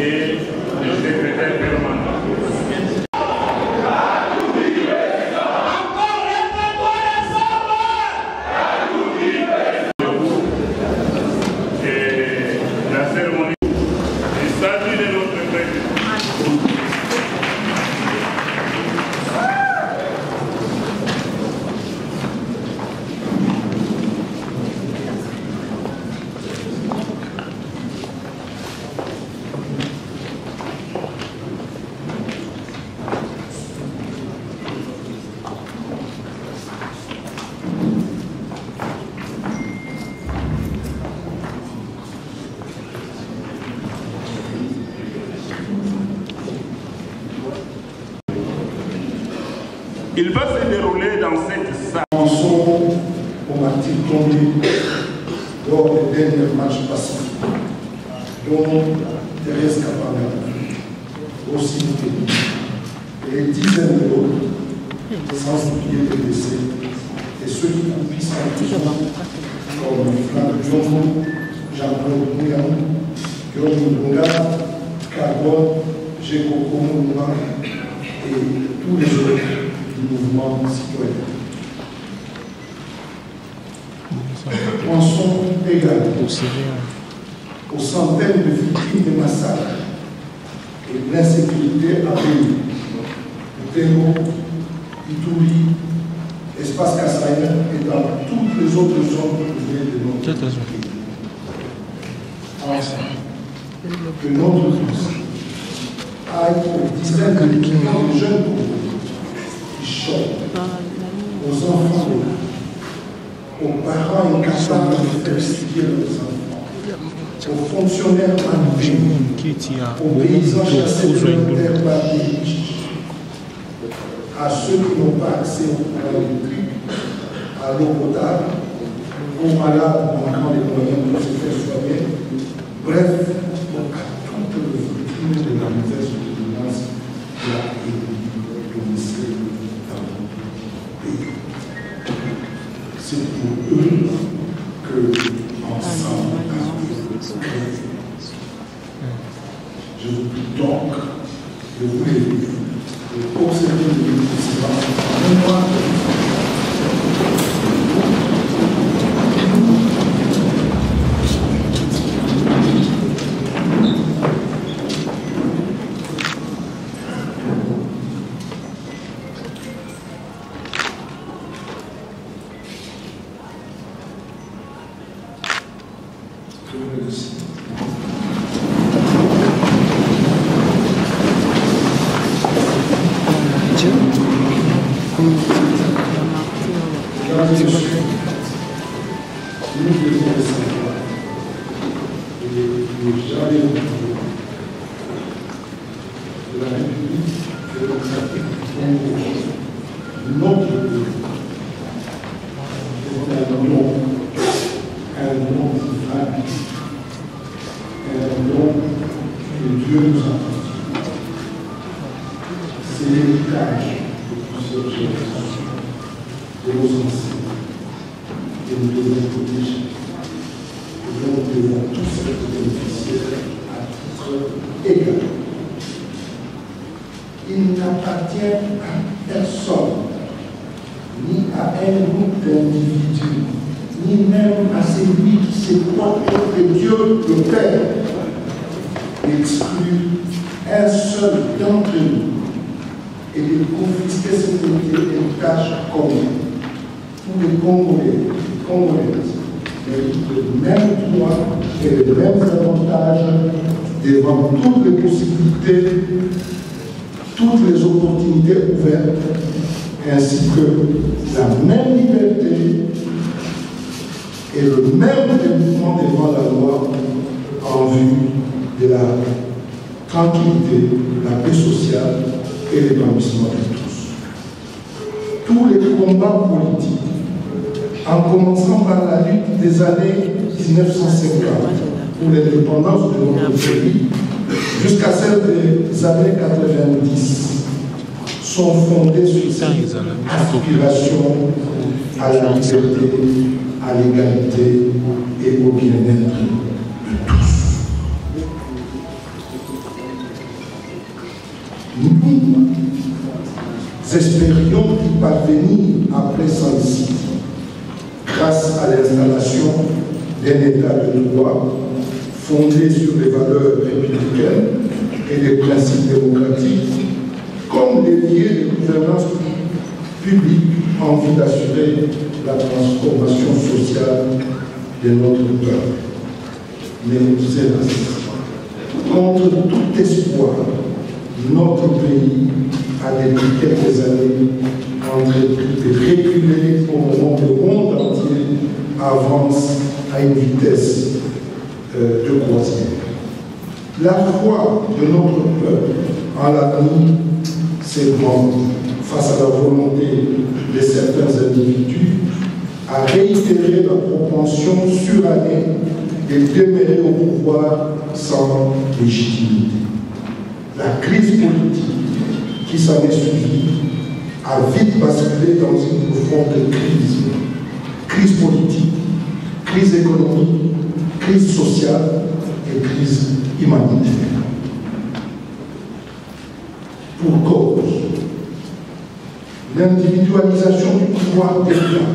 et le secrétaire permanent. La cérémonie du salut de notre président. Il va se dérouler dans cette salle. Commençons au martyr tombé lors des derniers matchs pacifiques, dont Thérèse Kapanga, aussi et les dizaines d'autres, sans oublier les blessés, et ceux qui accomplissent en prison, comme Franck Diongo, Jean-Claude Mouyam, Guillaume Bunga, Carbone, Gekoko Mouma et tous les autres du mouvement citoyen. Pensons également aux centaines de victimes de massacres et de l'insécurité à Béni, Témo, Ituri, Espace Kassaïen et dans toutes les autres zones de notre pays. Enfin, que notre tous aille aux dizaines de millions de jeunes qui chantent, aux enfants, aux parents incapables de faire étudier leurs enfants, aux fonctionnaires manqués, aux paysans chassés de leur terre par les riches, à ceux qui n'ont pas accès au courant électrique, à l'eau potable, aux malades manquant les moyens de se faire soigner, bref, à toutes les victimes de la mauvaise gouvernance qui a été domicile dans notre pays. C'est pour eux que, ensemble, je vous prie donc de vous lever, de observer le livre de silence en mémoire devant toutes les possibilités, toutes les opportunités ouvertes, ainsi que la même liberté et le même développement devant la loi en vue de la tranquillité, la paix sociale et l'épanouissement de tous. Tous les combats politiques, en commençant par la lutte des années 1950, pour l'indépendance de notre pays, jusqu'à celle des années 90, sont fondées sur cette aspiration à la liberté, à l'égalité et au bien-être de tous. Nous espérions y parvenir après celle-ci, grâce à l'installation d'un État de droit fondé sur les valeurs républicaines et les principes démocratiques, comme des liens de gouvernance publique en vue d'assurer la transformation sociale de notre peuple. Mais hélas, contre tout espoir, notre pays a depuis quelques années entrepris de reculer au moment où le monde entier avance à une vitesse de croisière. La foi de notre peuple en l'avenir s'ébranle face à la volonté de certains individus à réitérer la propension surannée de demeurer au pouvoir sans légitimité. La crise politique qui s'en est suivie a vite basculé dans une profonde crise. Crise politique, crise économique, crise sociale et crise humanitaire. Pour cause, l'individualisation du pouvoir d'État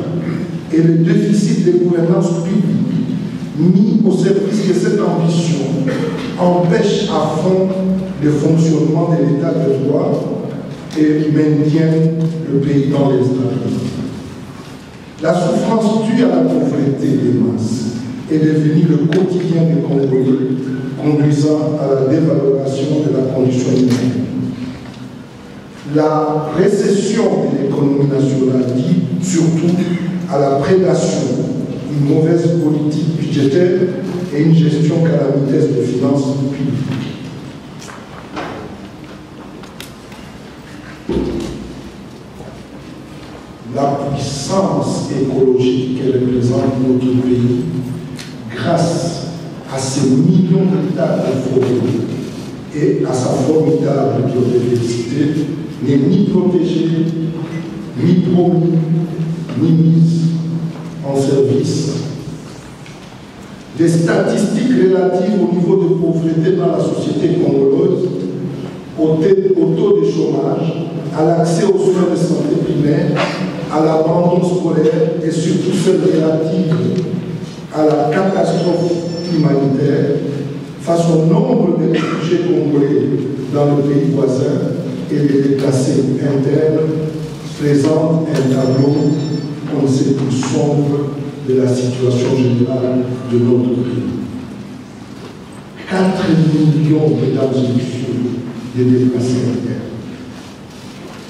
et le déficit de gouvernance publique mis au service de cette ambition empêchent à fond le fonctionnement de l'État de droit et maintiennent le pays dans l'instabilité. La souffrance due à la pauvreté des masses est devenue le quotidien des Congolais, conduisant à la dévalorisation de la condition humaine. La récession de l'économie nationale dit surtout à la prédation, une mauvaise politique budgétaire et une gestion calamiteuse des finances publiques. La puissance écologique que représente notre pays, grâce à ses millions d'hectares de forêt et à sa formidable biodiversité, n'est ni protégée, ni promise, ni mise en service. Des statistiques relatives au niveau de pauvreté dans la société congolaise, au taux de chômage, à l'accès aux soins de santé primaire, à l'abandon scolaire et surtout celles relatives à la catastrophe humanitaire face au nombre de réfugiés congolais dans le pays voisin et les déplacés internes présentent un tableau on sait plus sombre de la situation générale de notre pays. 4 millions, mesdames et messieurs, de déplacés internes.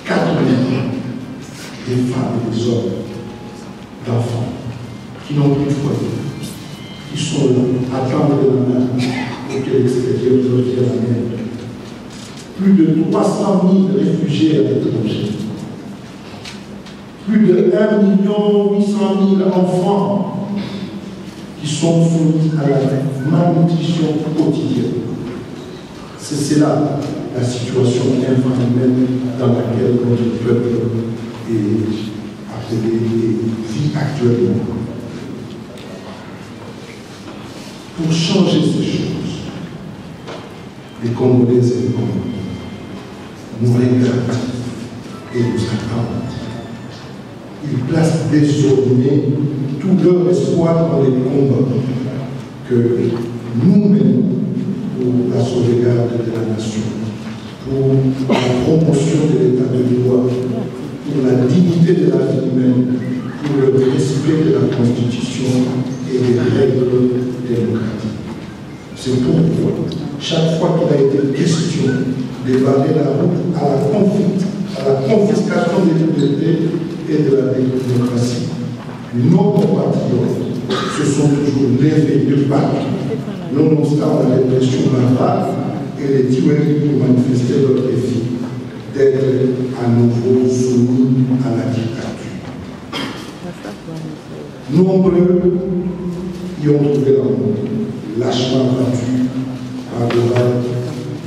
4 millions des femmes et des hommes, d'enfants, qui n'ont plus de foyer, qui sont là, attendent de la main pour que l'extérieur leur vienne la mer. Plus de 300 000 réfugiés à l'étranger. Plus de 1 800 000 enfants qui sont soumis à la malnutrition quotidienne. C'est cela la situation infra-humaine dans laquelle notre peuple est appelé et vit actuellement. Pour changer ces choses, les Congolais et les Congolais nous regardent et nous attendent. Ils placent désormais tout leur espoir dans les combats que nous menons pour la sauvegarde de la nation, pour la promotion de l'état de droit, pour la dignité de la vie humaine, pour le respect de la Constitution et des règles démocratiques. C'est pourquoi, chaque fois qu'il a été question de barrer la route à la confiscation des libertés et de la démocratie, nos compatriotes se sont toujours levés de battre, nonobstant la répression barbare et les tueries pour manifester leur défi d'être à nouveau soumis à la dictature. Nombreux y ont trouvé l'amour, lâchement battu par l'oral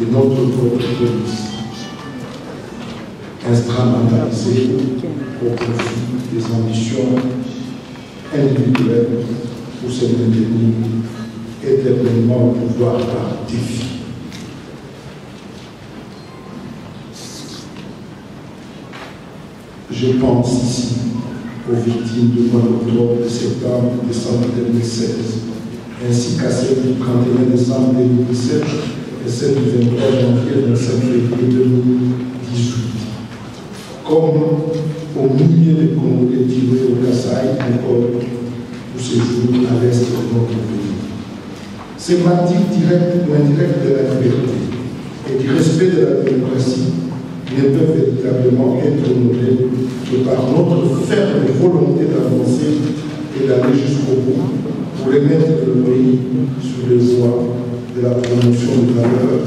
de notre propre police, instrumentalisé au profit des ambitions individuelles pour se maintenir éternellement au pouvoir par défi. Je pense ici aux victimes du mois d'octobre, de septembre, de décembre 2016, ainsi qu'à celles du 31 décembre 2017 et celles du 23 janvier 25 février 2018, comme aux milliers de Congolais tirés au Kasaï encore pour ces jours à l'est de notre pays. Ces pratiques directes ou indirectes de la liberté et du respect de la démocratie ne peuvent véritablement être honorés que par notre ferme volonté d'avancer et d'aller jusqu'au bout pour remettre le pays sur les voies de la promotion de valeurs,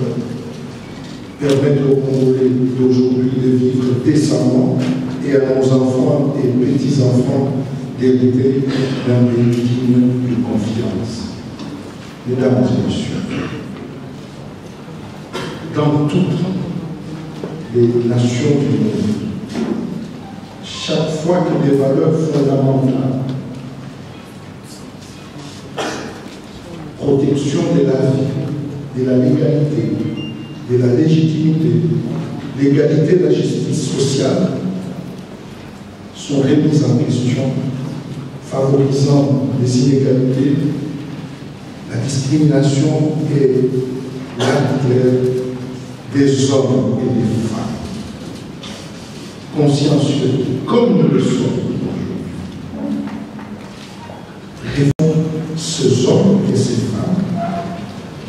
permettre aux Congolais d'aujourd'hui de vivre décemment et à nos enfants et petits-enfants d'hériter d'un pays digne de confiance. Mesdames et messieurs, dans toutes les nations du monde, chaque fois que des valeurs fondamentales, protection de la vie, de la légalité, de la légitimité, l'égalité de la justice sociale sont remises en question, favorisant les inégalités, la discrimination et l'arbitraire des hommes et des femmes. Consciencieux, comme nous le sommes aujourd'hui, ces hommes et ces femmes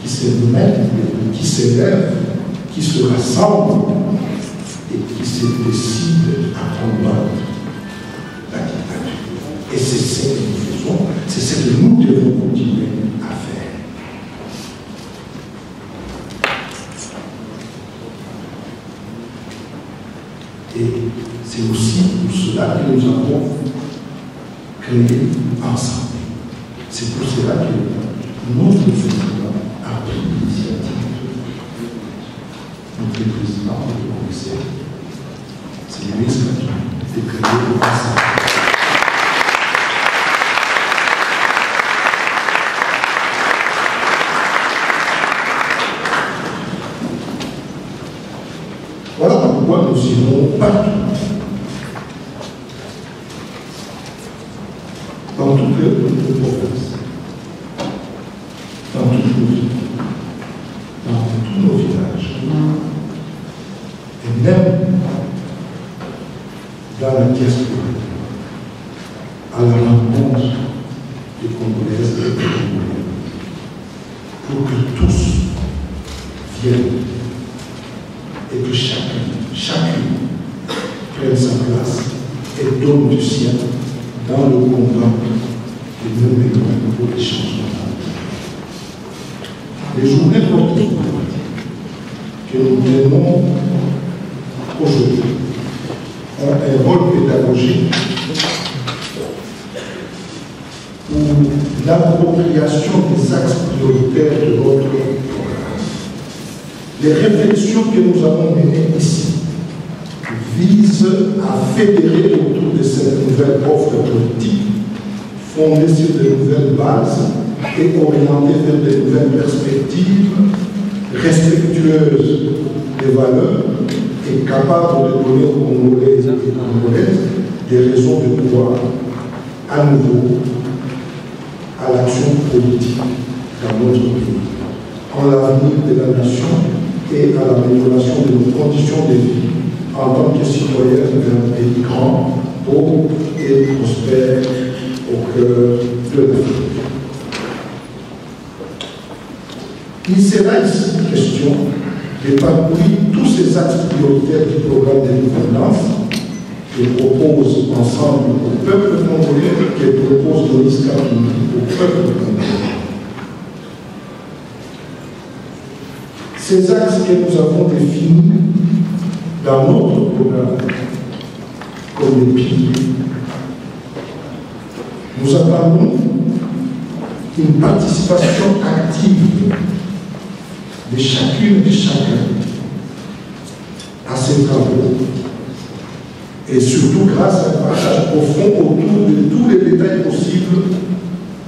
qui se mettent, qui s'élèvent, qui se rassemblent et qui se décident à combattre la dictature. Et c'est ce que nous faisons, c'est ce que nous devons continuer à faire. Et c'est aussi pour cela que nous avons créé ensemble. C'est pour cela que notre président a pris l'initiative. Notre président, le commissaire, c'est le ministre de créer ensemble. Voilà pourquoi nous irons partout, dans toutes les provinces, dans toutes nos villes, dans tous nos villages, et même dans la diaspora, à la rencontre des Congolaises et des Congolais, pour que tous viennent et que chacune prenne sa place et donne du sien dans le combat que nous menons pour les changements. Les journées portées que nous menons aujourd'hui ont un rôle pédagogique pour l'appropriation des axes prioritaires de notre programme. Les réflexions que nous avons menées ici visent à fédérer autour de cette nouvelle offre politique, fondée sur de nouvelles bases et orientée vers de nouvelles perspectives, respectueuses des valeurs et capables de donner aux Congolais et Congolaises des raisons de croire à nouveau à l'action politique dans notre pays, en l'avenir de la nation et à l'amélioration de nos conditions de vie en tant que citoyens d'un pays grand, beau et prospère au cœur de l'Afrique. Il sera ici question de parcourir tous ces axes prioritaires du programme de gouvernance que propose ensemble au peuple congolais, que propose Moïse Katumbi au peuple congolais. Ces axes que nous avons définis dans notre programme comme les piliers, nous attendons une participation active de chacune et de chacun à ces travaux et surtout grâce à un partage profond autour de tous les détails possibles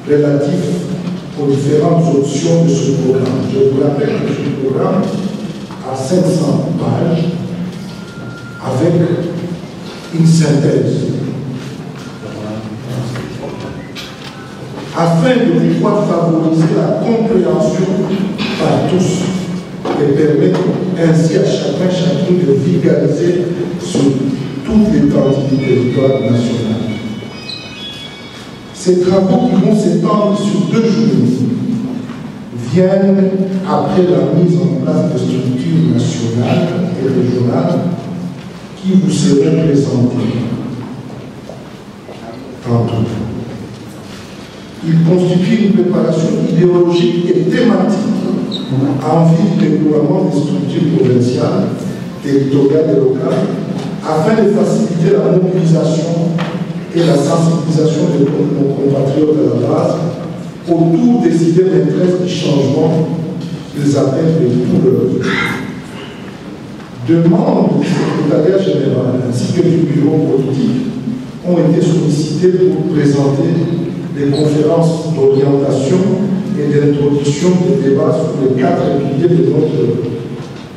relatifs aux différentes options de ce programme. Je vous rappelle que ce programme a 500 pages avec une synthèse afin de pouvoir favoriser la compréhension par tous et permettre ainsi à chacune de vulgariser sur toute l'étendue du territoire national. Ces travaux qui vont s'étendre sur 2 journées viennent après la mise en place de structures nationales et régionales qui vous seront présentées tantôt. Il constitue une préparation idéologique et thématique en vue du déploiement des structures provinciales, territoriales et locales, afin de faciliter la mobilisation et la sensibilisation de nos compatriotes à la base autour des idées maîtresses du changement qu'ils appellent de tout leur. Deux membres du secrétariat général ainsi que du bureau politique ont été sollicités pour présenter des conférences d'orientation et d'introduction des débats sur les 4 piliers de notre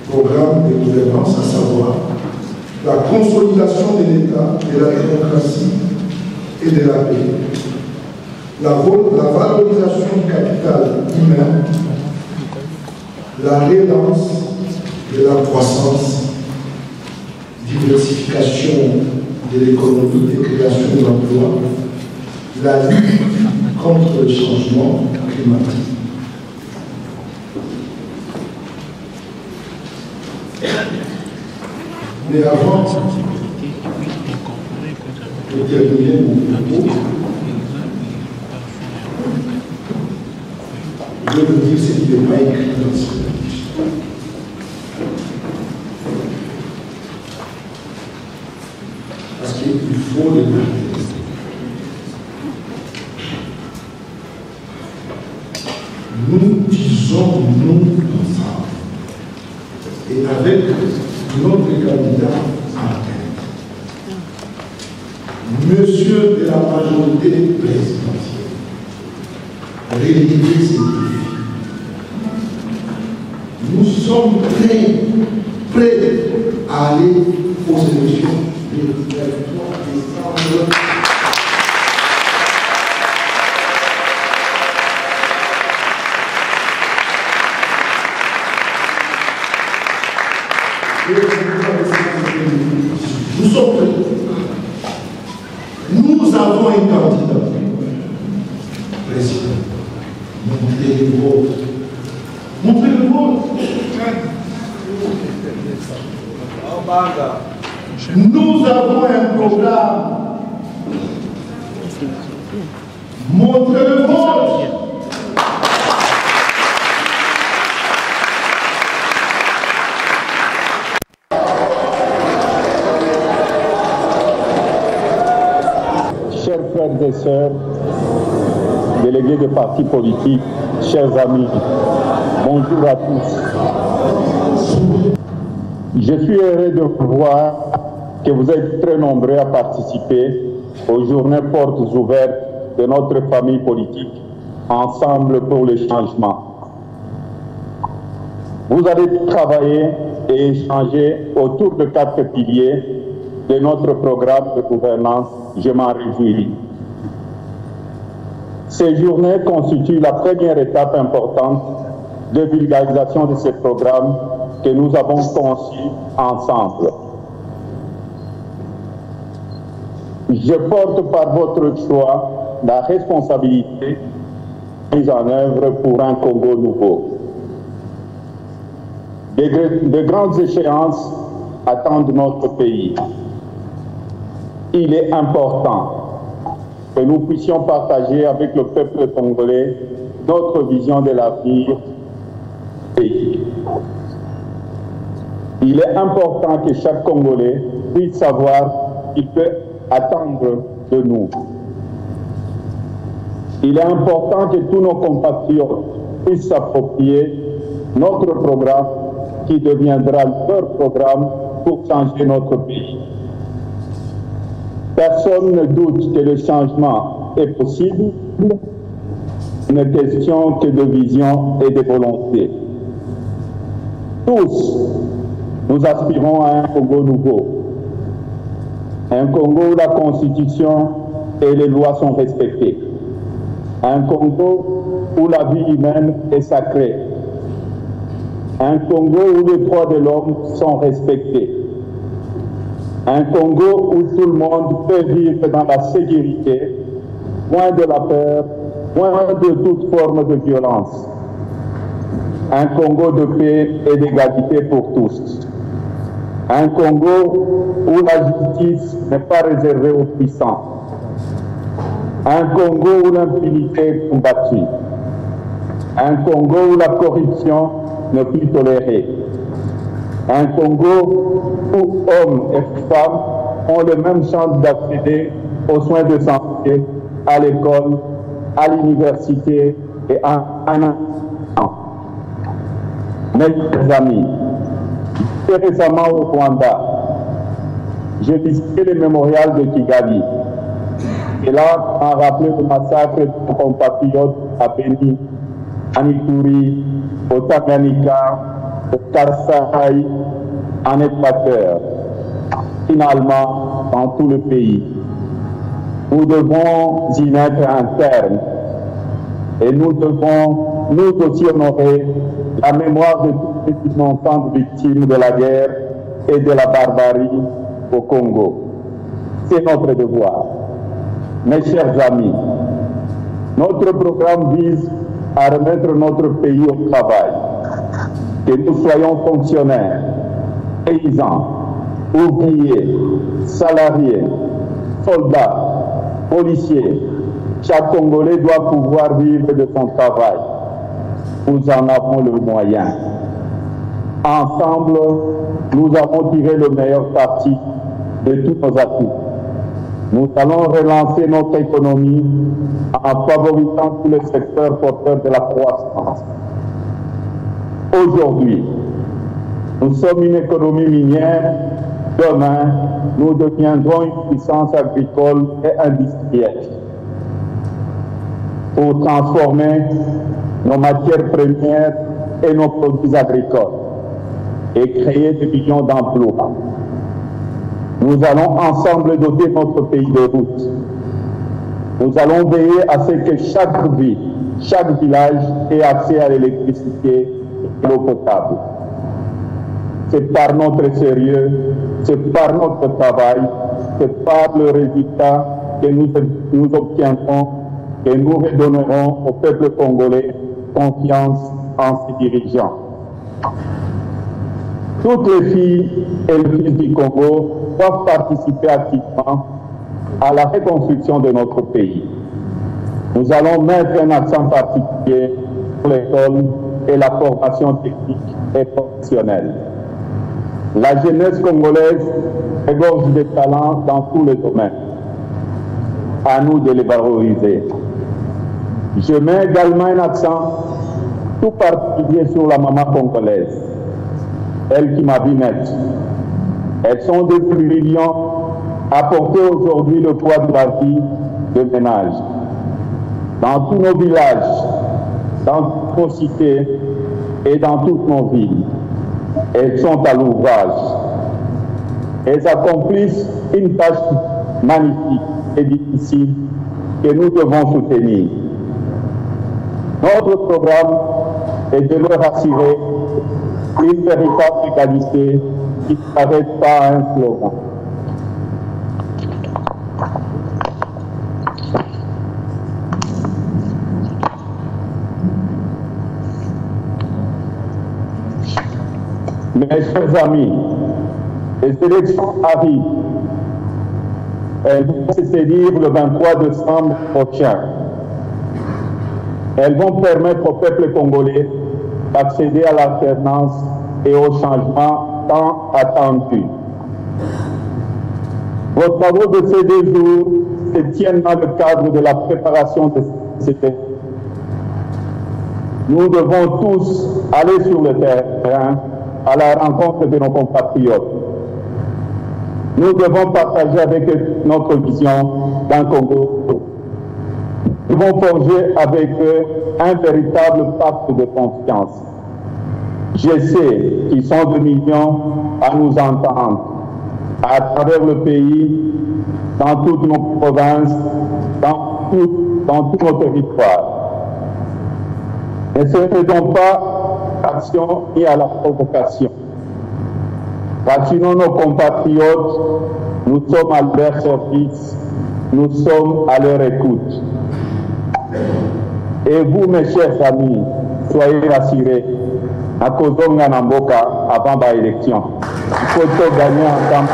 programme de gouvernance, à savoir la consolidation de l'État, de la démocratie et de la paix, la valorisation du capital humain, la relance de la croissance, diversification de l'économie et création d'emplois, la lutte contre le changement climatique. Mais avant de terminer mon propos, je vais vous dire ce qui n'est pas écrit dans ce livre. Parce qu'il faut le dire. Nous disons nous ensemble. Et avec notre candidat en tête, monsieur de la majorité présidentielle, réaliser ces défis. Nous sommes prêts à aller aux élections du 23 décembre. Nous sommes prêts. Nous avons un candidat président. Montrez le vote. Montrez le vote. Nous avons un programme. Montrez le vote. Chers frères et sœurs, délégués de partis politiques, chers amis, bonjour à tous. Je suis heureux de voir que vous êtes très nombreux à participer aux journées portes ouvertes de notre famille politique, Ensemble pour le changement. Vous allez travailler et échanger autour de 4 piliers de notre programme de gouvernance. Je m'en réjouis. Ces journées constituent la première étape importante de vulgarisation de ce programme que nous avons conçu ensemble. Je porte par votre choix la responsabilité de mise en œuvre pour un Congo nouveau. De grandes échéances attendent notre pays. Il est important que nous puissions partager avec le peuple congolais notre vision de l'avenir du pays. Il est important que chaque Congolais puisse savoir qu'il peut attendre de nous. Il est important que tous nos compatriotes puissent s'approprier notre programme qui deviendra leur programme pour changer notre pays. Personne ne doute que le changement est possible, une question que de vision et de volonté. Tous, nous aspirons à un Congo nouveau. Un Congo où la Constitution et les lois sont respectées. Un Congo où la vie humaine est sacrée. Un Congo où les droits de l'homme sont respectés. Un Congo où tout le monde peut vivre dans la sécurité, loin de la peur, loin de toute forme de violence. Un Congo de paix et d'égalité pour tous. Un Congo où la justice n'est pas réservée aux puissants. Un Congo où l'impunité est combattue. Un Congo où la corruption n'est plus tolérée. Un Congo où hommes et femmes ont le même chance d'accéder aux soins de santé, à l'école, à l'université et à un an. Mes amis, récemment au Rwanda, j'ai visité le mémorial de Kigali. Et là, en rappelé le massacre de nos compatriotes à Beni, à Ituri, au Tanganyika, au Kasaï, en Équateur, finalement dans tout le pays. Nous devons y mettre un terme et nous devons nous aussi honorer la mémoire de tous les innocentes victimes de la guerre et de la barbarie au Congo. C'est notre devoir. Mes chers amis, notre programme vise à remettre notre pays au travail, que nous soyons fonctionnaires, paysans, ouvriers, salariés, soldats, policiers. Chaque Congolais doit pouvoir vivre de son travail. Nous en avons le moyen. Ensemble, nous avons tiré le meilleur parti de tous nos atouts. Nous allons relancer notre économie en favorisant tous les secteurs porteurs de la croissance. Aujourd'hui, nous sommes une économie minière. Demain, nous deviendrons une puissance agricole et industrielle pour transformer nos matières premières et nos produits agricoles et créer des millions d'emplois. Nous allons ensemble doter notre pays de routes. Nous allons veiller à ce que chaque ville, chaque village ait accès à l'électricité et l'eau potable. C'est par notre sérieux, c'est par notre travail, c'est par le résultat que nous obtiendrons et nous redonnerons au peuple congolais confiance en ses dirigeants. Toutes les filles et les fils du Congo doivent participer activement à la reconstruction de notre pays. Nous allons mettre un accent particulier sur l'école et la formation technique et professionnelle. La jeunesse congolaise regorge de talents dans tous les domaines. À nous de les valoriser. Je mets également un accent tout particulier sur la maman congolaise, elle qui m'a vu naître. Elles sont des millions à porter aujourd'hui le poids de la vie de ménage. Dans tous nos villages, dans toutes nos cités et dans toutes nos villes, elles sont à l'ouvrage. Elles accomplissent une tâche magnifique et difficile que nous devons soutenir. Notre programme est de leur assurer une véritable égalité qui ne s'arrête pas à un slogan. Mes chers amis, les élections arrivent. Elles vont se tenir le 23 décembre prochain. Elles vont permettre au peuple congolais d'accéder à l'alternance et au changement tant attendu. Vos travaux de ces 2 jours se tiennent dans le cadre de la préparation de cette élection. Nous devons tous aller sur le terrain à la rencontre de nos compatriotes. Nous devons partager avec eux notre vision d'un Congo. Nous devons forger avec eux un véritable pacte de confiance. Je sais qu'ils sont 2 millions à nous entendre. à travers le pays, dans toutes nos provinces, dans tout nos territoires. Ne cédons pas à l'action ni à la provocation. Vaccinons nos compatriotes, nous sommes à leur service, nous sommes à leur écoute. Et vous, mes chers amis, soyez rassurés, à cause de Namboka avant l'élection. Il faut tout gagner ensemble.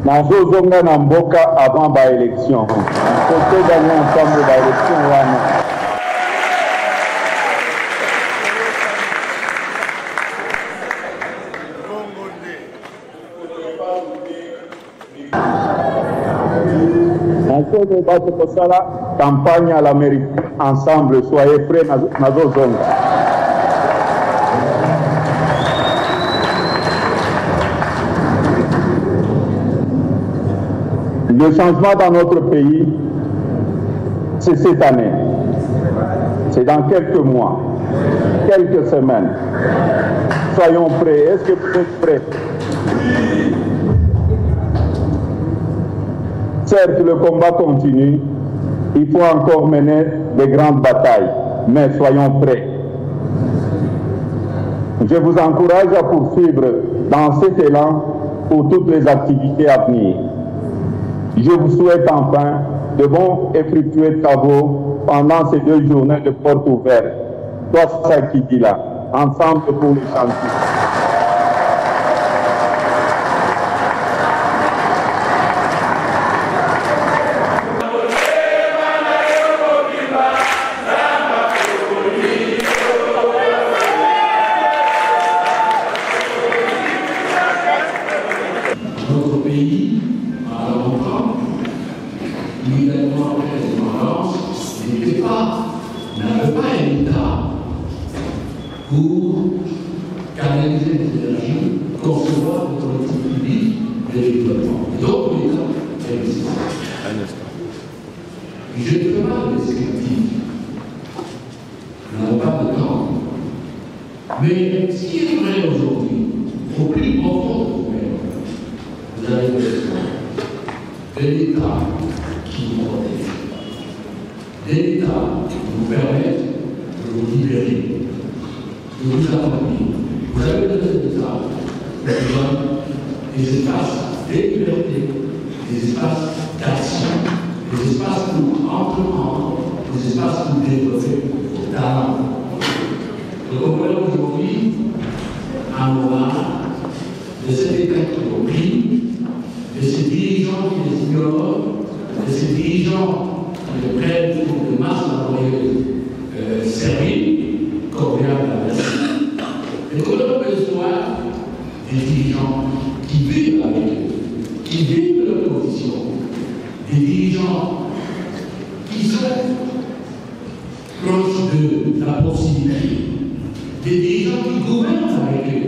Nazozonga na mboka avant l'élection. Il faut tout gagner ensemble l'élection. La campagne à l'américaine ensemble, soyez prêts, Nazozonga. Le changement dans notre pays, c'est cette année. C'est dans quelques mois, quelques semaines. Soyons prêts. Est-ce que vous êtes prêts? Certes, le combat continue. Il faut encore mener de grandes batailles. Mais soyons prêts. Je vous encourage à poursuivre dans cet élan pour toutes les activités à venir. Je vous souhaite enfin de bons et fructueux travaux pendant ces 2 journées de porte ouverte. Toi, ça qui dit là, ensemble pour les chantiers. Notre pays, à longtemps, immédiatement après l'indépendance, n'avait pas un État pour canaliser les énergies, concevoir des politiques publiques de développement. Donc l'État existe. Je ne fais pas de descriptif. Nous n'avons pas de temps. Mais ce qui est vrai aujourd'hui, au plus profond de vous-même, vous avez besoin de l'État qui vous protège, de l'État qui vous permet de vous libérer, de vous accompagner. Vous avez besoin de l'État qui vous donne des espaces de liberté, des espaces d'action, des espaces pour entreprendre, des espaces pour développer vos talents. Nous comprenons aujourd'hui un moment de cet État qui oppriment, de ces dirigeants qui les ignorent, de ces dirigeants qui les prennent pour des masses laborieuse serviles, comme vient de la Russie. Et nous avons besoin des dirigeants qui vivent avec eux, qui vivent leur position, des dirigeants qui sont proches de la possibilité, des dirigeants qui gouvernent avec eux.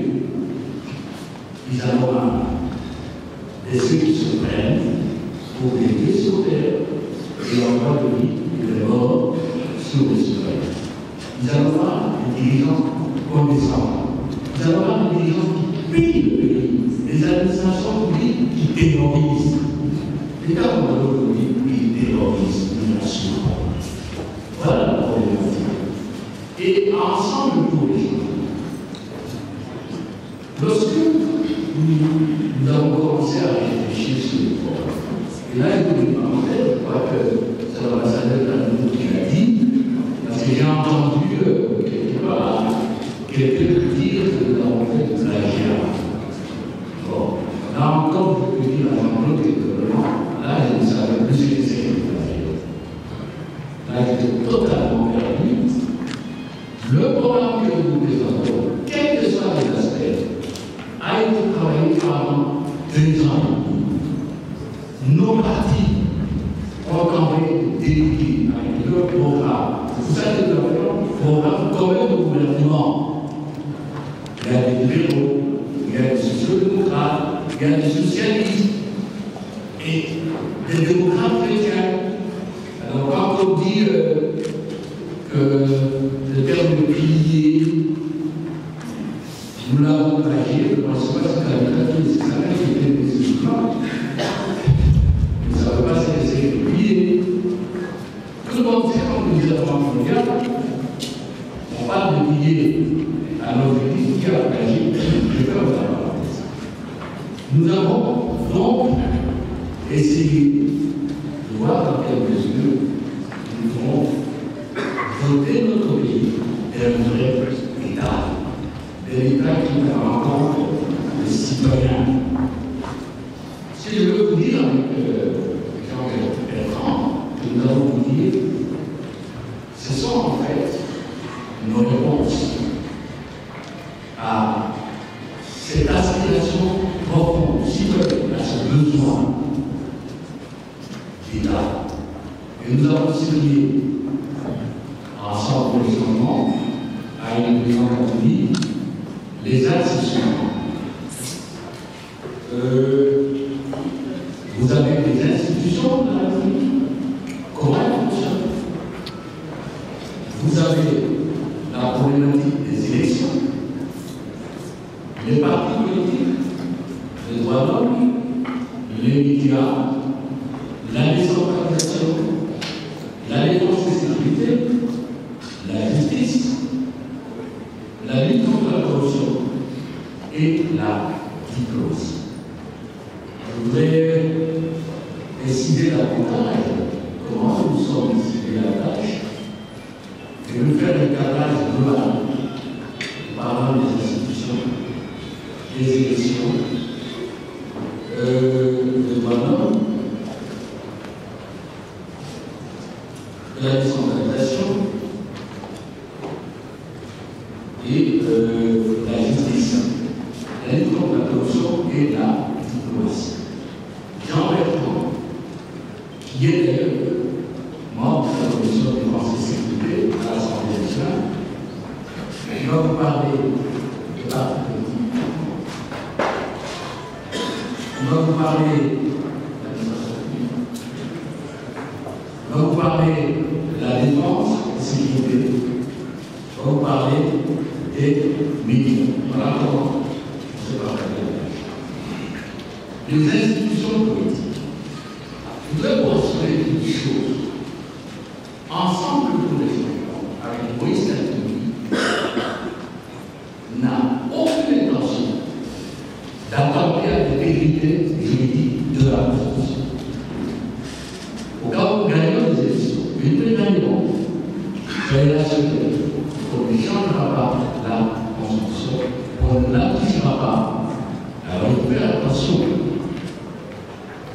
Ils avoir de ceux qui se prennent pour les vies sur terre et envoient de vie et de mort sur les soleils. Ils avoir des dirigeants condescendants. Ils avoir des dirigeants qui pillent le pays, des administrations publiques qui terrorisent. L'État aujourd'hui, il terrorise une nation. Voilà la problématique. Et ensemble pour les gens. Lorsque nous avons commencé à réfléchir sur le problème, et là, il faut demander, je crois que c'est l'ambassadeur d'Anneau qui l'a dit, parce que j'ai entendu quelque part quelqu'un dire que nous avons fait de plagiat. Bon, là encore, je peux dire à Jean-Claude que là, je ne savais plus ce que c'est que le plagiat. Là, j'étais totalement perdu. Le programme que nous présentons, quels que soient les aspects, a été travaillé pendant 2 ans. Nos partis ont envoyé des délégués avec leur programme. C'est pour ça que nous avons un programme commun de gouvernement. Il y a des libéraux, il y a des sociaux-démocrates, il y a des socialistes. et des démocrates chrétiens. Alors quand on dit que le terme de pilier, nous l'avons plagié, je ne pense pas que c'est la littérature des Israéliens qui était des musulmans. Mais ça ne veut pas se laisser pilier. Tout le monde sait quand nous disons en mondial, on parle de pilier à notre église qui a plagié. Je vais vous parler. Nous avons donc essayé de voir dans quelle mesure nous pouvons doter notre pays d'un vrai État. D'un État qui rencontre les citoyens. Si je veux vous dire avec Jean-Bertrand, que nous allons vous dire, ce sont en fait nos réponses à cette aspiration profonde, citoyenne, à ce besoin d'État. Et nous avons signé ensemble récemment à une présidente unie les axes suivants. Vous avez des institutions dans la République. Comment elles fonctionnent? Vous avez la problématique des élections, les partis politiques, les droits de l'homme, les médias, la décentralisation, la défense et sécurité, la justice, la lutte contre la corruption et la diplomatie. Je voudrais décider davantage comment nous sommes décidés la tâche et nous faire un cadrage global parlant des institutions, des élections, des droits de l'homme, de la décentralisation et la justice, la lutte contre la corruption et la diplomatie. Jean-Bertrand, qui est d'ailleurs membre de la commission des défense et sécurité à l'Assemblée nationale, il va vous parler de parti politique. Il va vous parler de l'administration publique. Il va vous parler de la défense et sécurité. Il va vous parler des médias. Voilà comment on se partage. Les institutions politiques. Je voudrais postrer une chose. Ensemble pour les gens, avec Moïse Katumbi, n'a aucune intention d'attenter à l'intégrité juridique de la Constitution. Au cas où nous gagnons les élections, une gagnons, soyez rassurés, on ne changera pas la Constitution, on ne l'appliquera pas. Alors il faut faire attention.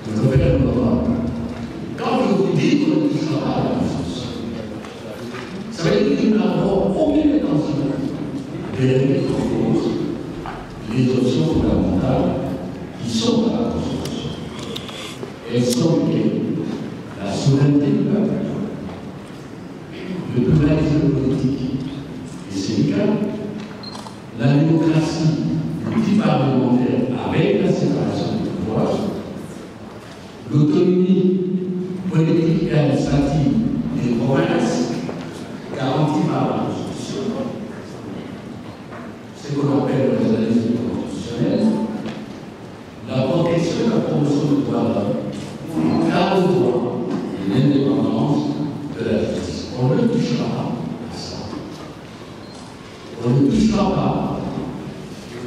Vous avez le moment. Quand je vous dis qu'on ne touchera pas à la Constitution, ça veut dire que nous n'avons aucune intention de remettre en cause les options fondamentales qui sont dans la Constitution. Elles sont la souveraineté du peuple, le pluralisme politique et syndical, la démocratie multiparlementaire avec la séparation des pouvoirs, l'autonomie politique et administrative des provinces garantie par la Constitution, ce qu'on appelle le réalisme constitutionnel, la protection et la promotion des droits de l'homme, le droit et l'indépendance de la justice. On ne touchera pas à ça. On ne touchera pas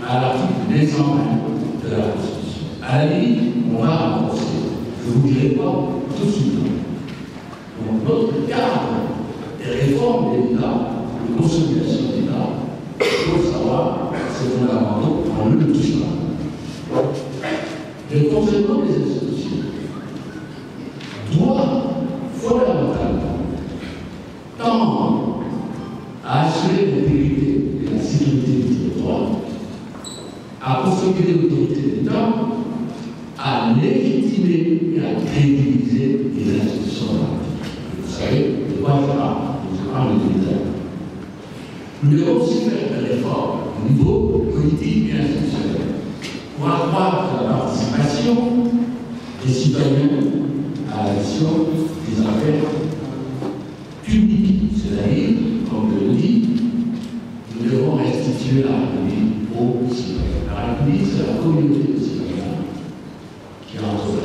à l'article 220 de la Constitution. À la limite, on va renforcer. Je vous dirai pas tout de suite. Donc, notre cadre des réformes de l'État, de consolidation de l'État, il faut savoir, c'est fondamental, on ne le touche pas. Le fonctionnement des institutions doit fondamentalement tendre à assurer l'intégrité et la sécurité du territoire, à consolider l'autorité de l'État, à légitimer et à crédibiliser les institutions de la République. Vous savez, de quoi je parle le militaire. Nous devons aussi faire des réformes au niveau politique et institutionnel pour accroître la participation des citoyens à la gestion des affaires publiques. C'est-à-dire, comme je le dis, nous devons restituer la République aux citoyens. La République, c'est la communauté de citoyens qui entrent,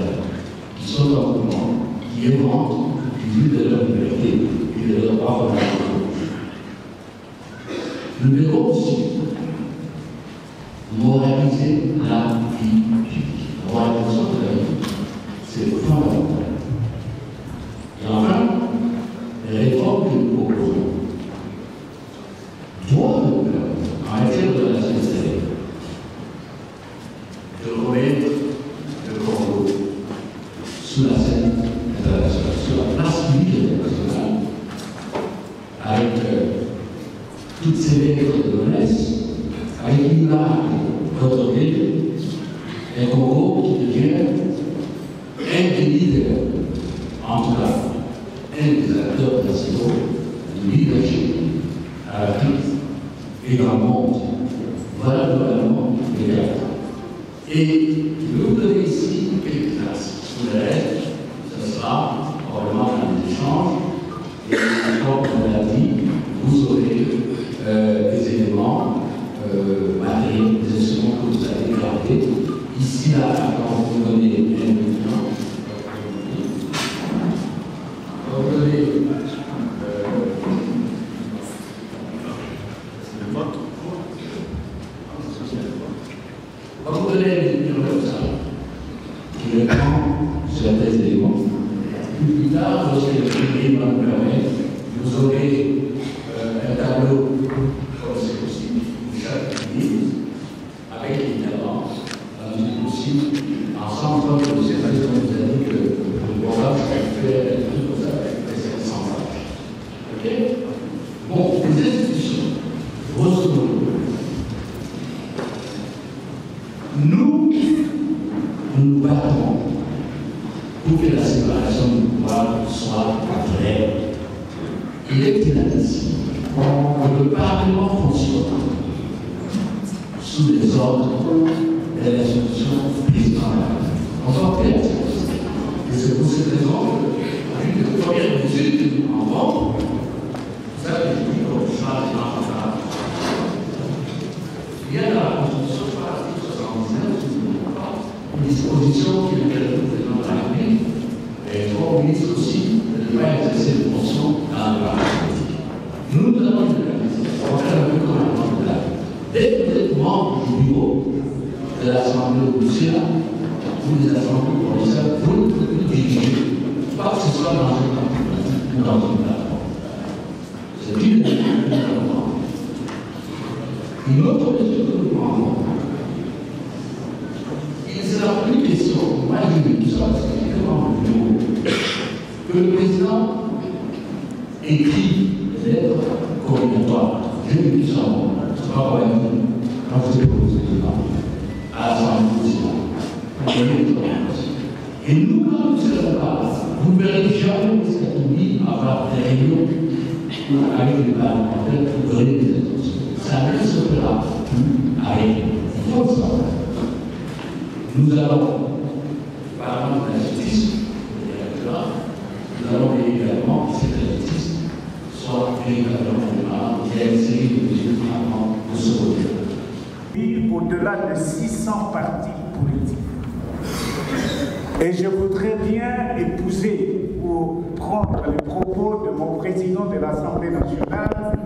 qui sont dans le monde, qui éventent, qui vivent de leur liberté et de leur droit. Nous devons aussi moraliser la vie publique. La moralisation de la vie, c'est fondamental. Et enfin, les réformes que nous proposons doivent nous permettre, en matière de relations extérieures, de remettre le Congo sous la scène internationale, sur la place publique internationale, avec toutes ces lettres de noblesse, avec l'image de notre ville, un Congo qui devient un des leaders, en tout cas, un des acteurs nationaux du leadership à l'Afrique et dans le monde. Voilà globalement les cartes. Et je vais vous donner ici quelques classes. Sous les règles, ce sera probablement dans les échanges. Et comme on l'a dit, vous aurez des éléments matériels, des instruments que vous allez garder. Ici, là, quand vous donnez un document, vous donnez vous donnez les éléments comme ça, qui le prend sur certains éléments. Plus tard, lorsque le premier va nous permettre, vous aurez un tableau, comme c'est possible, de chaque livre, avec évidemment, dans une possible, ensemble, comme je sais pas, comme vous avez dit que le programme, je vais faire un truc comme ça, avec 700 pages. Ok? Bon, les institutions, grosso modo, nous battons pour que la séparation du pouvoir soit claire. Il est inadmissible que le Parlement fonctionne sous les ordres de l'institution présidentielle. On va faire. Et c'est pour cette raison qu'une des premières mesures que nous prendrons, ça que je dis comme ça, il y a dans la Constitution par l'article 79, une disposition qui est le président de la République, et comme ministre aussi, de ne pas exercer de fonction dans la politique. Nous avons une organisation, on va faire un peu comme un mandat. Dès que vous êtes membre du bureau de l'Assemblée du Sénat, ou des assemblées provinciales, vous ne pouvez plus diriger, pas que ce soit dans un parti politique ou dans une plateforme. C'est une des choses que nous avons. Une autre mesure que nous prendrons, il ne sera plus question, moi je dis tout ça, c'est vraiment le bureau, que le président écrit des lettres combinatoires. Je dis tout ça, c'est pas vrai, quand vous êtes président, à l'Assemblée nationale. Et nous, quand nous serons là, vous ne verrez jamais les catholiques avoir des réunions avec les parlementaires pour donner des instructions. Ça ne se fera plus avec. Il faut le savoir. Nous allons, par exemple, la justice, nous allons également que cette justice soit véritablement démarrée. Il y a une série de mesures avant de se voter. Au-delà de 600 partis politiques. Et je voudrais bien épouser ou prendre les propos de mon président de l'Assemblée nationale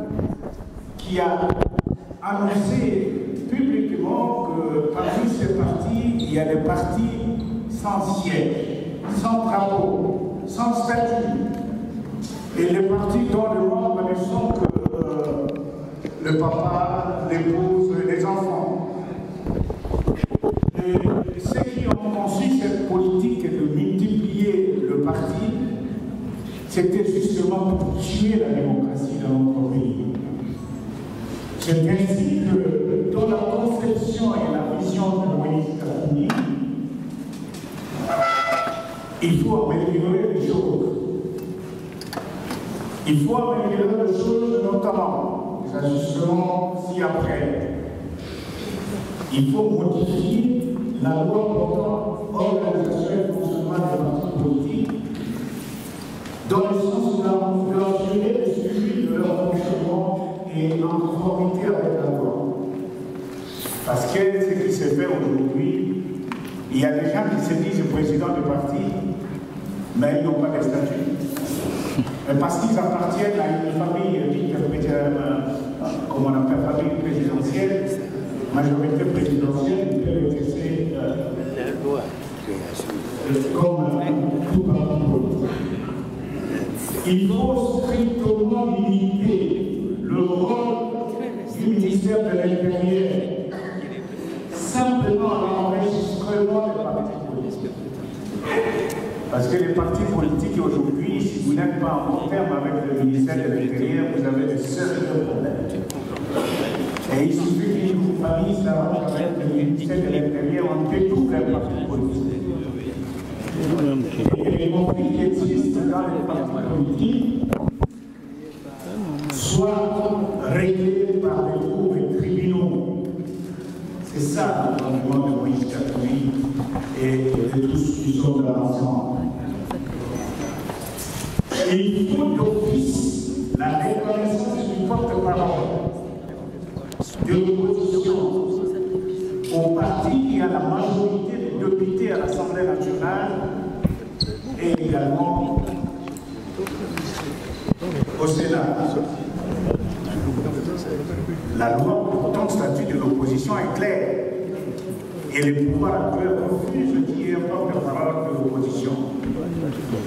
qui a annoncé publiquement que parmi ces partis, il y a des partis sans siège, sans drapeau, sans statut. Et les partis dont le membre ne sont que le papa, l'épouse, les enfants. Et ceux qui ont conçu cette politique de multiplier le parti, c'était justement pour tuer la démocratie dans notre pays. C'est ainsi que dans la conception et la vision de Moïse Katumbi, il faut améliorer les choses. Il faut améliorer les choses, notamment les ajustements ci-après. Il faut modifier la loi portant organisation et fonctionnement et en conformité avec la loi. Parce que ce qui se fait aujourd'hui, il y a des gens qui se disent président de parti, mais ils n'ont pas de statut. Parce qu'ils appartiennent à une famille dite comme on appelle famille présidentielle, majorité présidentielle, ils peuvent exercer comme tout parti politique. Il faut strictement limiter le rôle du ministère de l'Intérieur simplement à l'enregistrement des partis politiques. Parce que les partis politiques aujourd'hui, si vous n'êtes pas en bon terme avec le ministère de l'Intérieur, vous avez de sérieux problèmes. Et il suffit qu'une famille s'arrange avec le ministère de l'Intérieur, on détruit les partis politiques. Et les conflits qui existent dans les partis politiques soient réglés par les cours et tribunaux. C'est ça le mouvement de Moïse Katumbi et de tous ceux qui sont là ensemble. Et il faut d'office la reconnaissance du porte-parole de l'opposition au parti qui a la majorité des députés à l'Assemblée nationale et également au Sénat. La loi portant statut de l'opposition est claire et les pouvoirs actuels refusent qu'il y ait un porte-parole de l'opposition.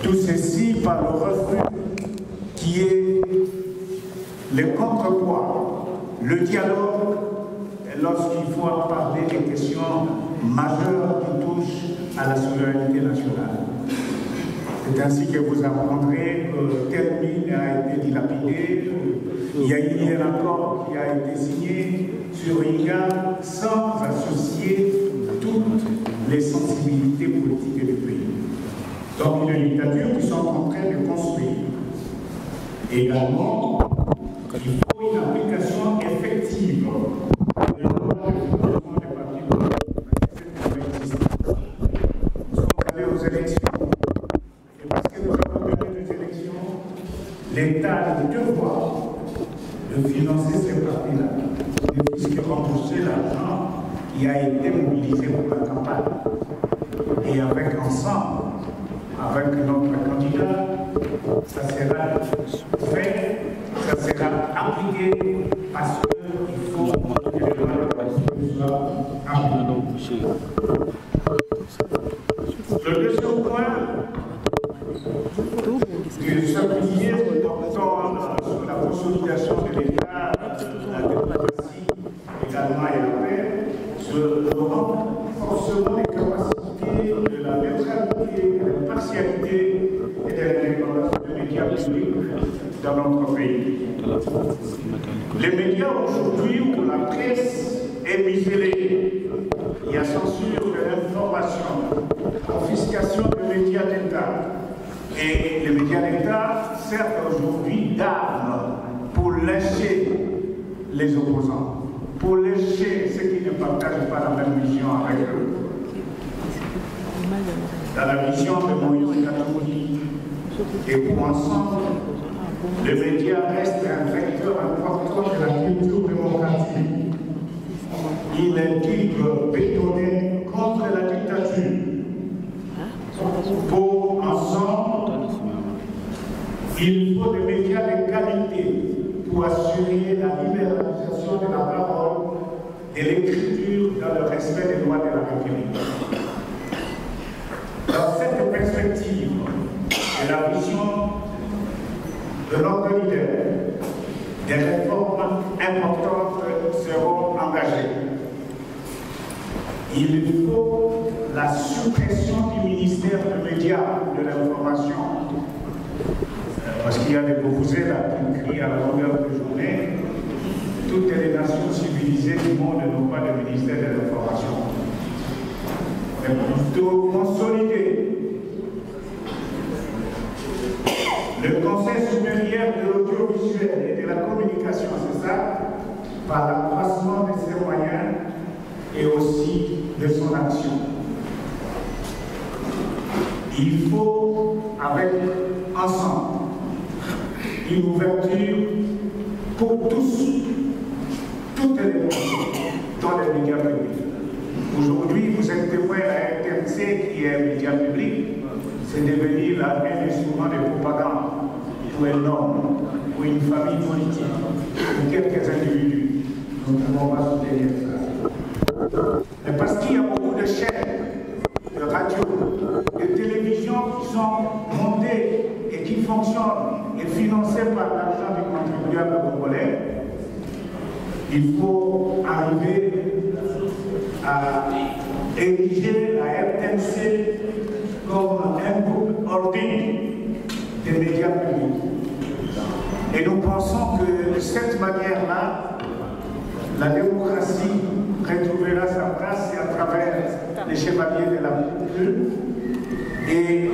Tout ceci par le refus qui est le contrepoids, le dialogue, lorsqu'il faut parler des questions majeures qui touchent à la souveraineté nationale. C'est ainsi que vous apprendrez que telle mine a été dilapidée, il y a eu un accord qui a été signé sur IGA sans associer toutes les sensibilités politiques du pays. Donc une dictature qui sont en train de construire. Également, il faut une application effective de la loi de financement des partis politiques. Nous sommes allés aux élections. Et parce que nous avons gagné des élections, l'État a le devoir de financer ces partis-là, puisque rembourser l'argent qui a été mobilisé pour la campagne. Et avec ensemble, avec notre candidat, ça sera fait, ça sera appliqué parce qu'il faut que les lois de la Constitution soient appliquées. Le deuxième point du chapitrier portant sur la consolidation de l'État, la démocratie également et la paix, sur le renforcement des capacités de la neutralité, de la partialité et de l'indépendance des médias publics dans notre pays. Les médias aujourd'hui où la presse est muselée, il y a censure de l'information, confiscation de médias d'État. Et les médias d'État servent aujourd'hui d'armes pour lâcher les opposants, pour lâcher ceux qui ne partagent pas la même vision avec eux. Dans la vision de Moïse Katumbi et pour ensemble, les médias restent un vecteur important de la culture démocratique. Il est libre bétonné contre la dictature. Pour ensemble, il faut des médias de qualité pour assurer la libéralisation de la parole et l'écriture dans le respect des lois de la République. Dans cette perspective et la vision de notre leader, des réformes importantes seront engagées. Il faut la suppression du ministère des médias de l'information. Parce qu'il y a des proposés là qui crient à la longueur de journée. Toutes les nations civilisées du monde n'ont pas de ministère de l'information. Mais plutôt consolider le Conseil supérieur de l'audiovisuel et de la communication, c'est ça, par l'accroissement de ses moyens et aussi de son action. Il faut, avec ensemble, une ouverture pour tous, toutes les personnes dans les médias publics. Aujourd'hui, vous êtes témoin à la RTNC qui est un média public, c'est devenu là un instrument de propagande pour un homme, pour une famille politique, pour quelques individus. Nous ne pouvons pas soutenir ça. Mais parce qu'il y a beaucoup de chaînes, de radio, de télévision qui sont montées et qui fonctionnent et financées par l'argent du contribuable congolais, il faut arriver à ériger la RTNC comme un groupe ordinaire des médias publics. Et nous pensons que de cette manière-là, la démocratie retrouvera sa place à travers les chevaliers de la culture et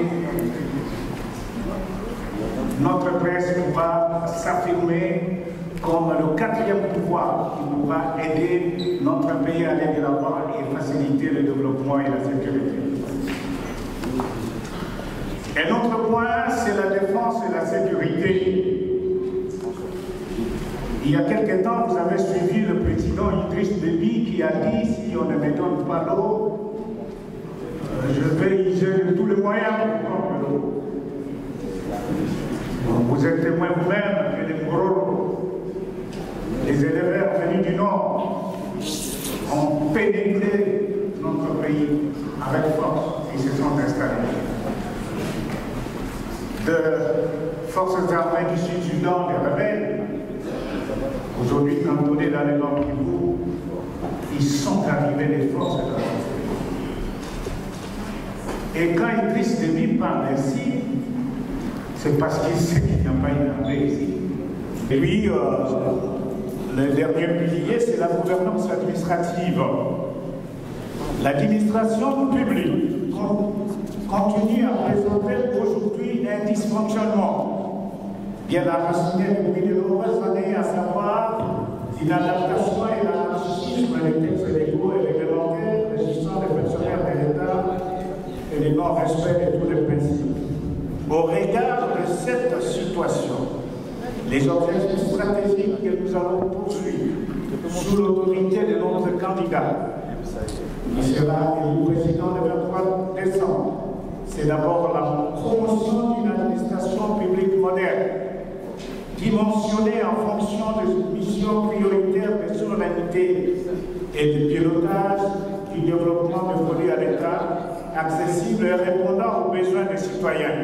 notre presse pourra s'affirmer comme le quatrième pouvoir qui pourra aider notre pays à aller de l'avant et faciliter le développement et la sécurité. Un autre point, c'est la défense et la sécurité. Il y a quelque temps, vous avez suivi le président Idriss Déby qui a dit si on ne me donne pas l'eau, je vais user tous les moyens pour prendre l'eau. Vous êtes témoin vous-même que les Mororo, les éleveurs venus du Nord, ont pénétré notre pays avec force et se sont installés. De forces armées du Sud-Soudan, des rebelles, aujourd'hui cantonnés dans les Nord Kivu, ils sont arrivés des forces de la Et quand Idriss Déby parle ainsi, c'est parce qu'il sait qu'il n'y a pas une armée ici. Et puis, le dernier pilier, c'est la gouvernance administrative. L'administration publique continue à présenter aujourd'hui un dysfonctionnement bien enraciné depuis de nombreuses années, à savoir l'inadaptation et l'anarchisme des textes légaux et réglementaires régissant les fonctionnaires de l'État et les non-respect de tous les principes. Au regard de cette situation, les objectifs stratégiques que nous allons poursuivre sous l'autorité de notre candidat, qui sera élu président le 23 décembre, c'est d'abord la promotion d'une administration publique moderne, dimensionnée en fonction des missions prioritaires de souveraineté et de pilotage du développement dévolu à l'État, accessible et répondant aux besoins des citoyens.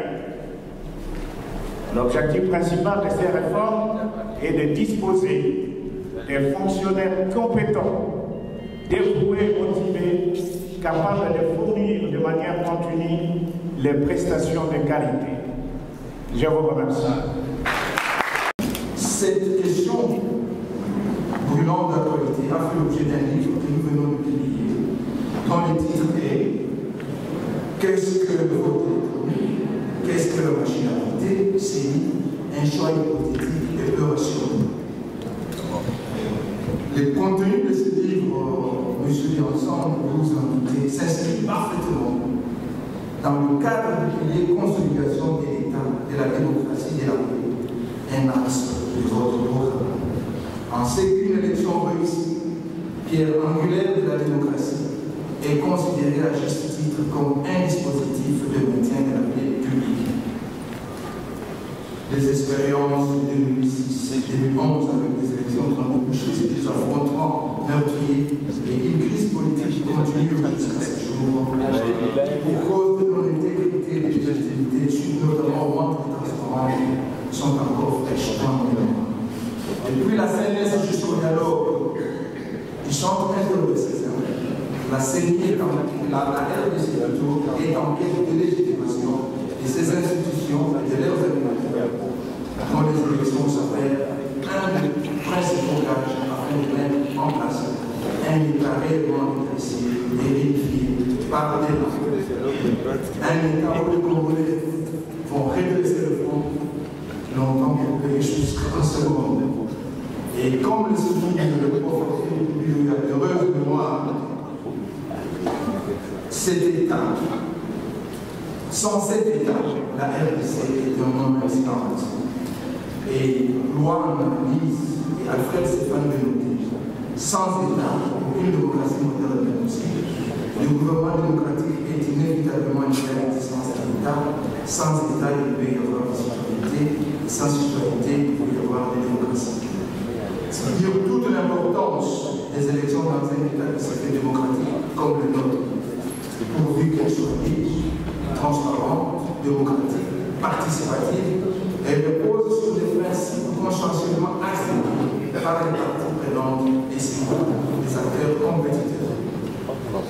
L'objectif principal de ces réformes est de disposer des fonctionnaires compétents, dévoués et motivés, capables de fournir de manière continue les prestations de qualité. Je vous remercie. Cette question brûlante d'actualité a fait l'objet d'un livre que nous venons de publier, dont le titre est « Qu'est-ce que le vote électronique? Qu'est-ce que la machine à voter? C'est un choix hypothétique et peu rationnel. » Le contenu de ce livre, monsieur Ensemble, vous en doutez, s'inscrit parfaitement dans le cadre du pilier consolidation de l'État, de la démocratie et de la paix, un axe de votre programme. En ce qu'une élection réussie, pierre angulaire de la démocratie, est considérée à juste titre comme un dispositif de maintien de la paix publique. Les expériences de 2006 et 2011 avec des élections transbouchées, des affrontements meurtriers et une crise politique qui continue jusqu'à ce jour, pour cause de non-intégrité et de légitimité, suite notamment au manque de transparence, sont encore fraîchement en mémoire. Depuis la CNS jusqu'au dialogue du centre interdiocésain, la CENI est en la RDC plutôt est en quête de légitimation de ces institutions et de leurs animateurs, dont les élections s'appellent un des principaux gages afin de mettre en place un État réellement apprécié et vérifié par l'État. Un État où les Congolais vont redresser le front longtemps pour payer jusqu'à un seul moment. Et comme le souligne le prophète Philippe, heureuse mémoire, cet État, sans cet État, la RDC est un homme instant. Et Luan Lise et Alfred Stéphane Benoît. Sans État, aucune démocratie moderne n'est possible. Le gouvernement démocratique est inévitablement lié à l'existence d'un État. Sans État, il peut y avoir des citoyennetés. Sans citoyenneté, il peut y avoir des démocraties. C'est dire toute l'importance des élections dans un État qui se fait démocratique comme le nôtre, pourvu qu'elles soient libres, transparentes, démocratiques, participatives, elles reposent sur des principes consensuellement acceptés par les parties prenantes et des acteurs compétiteurs.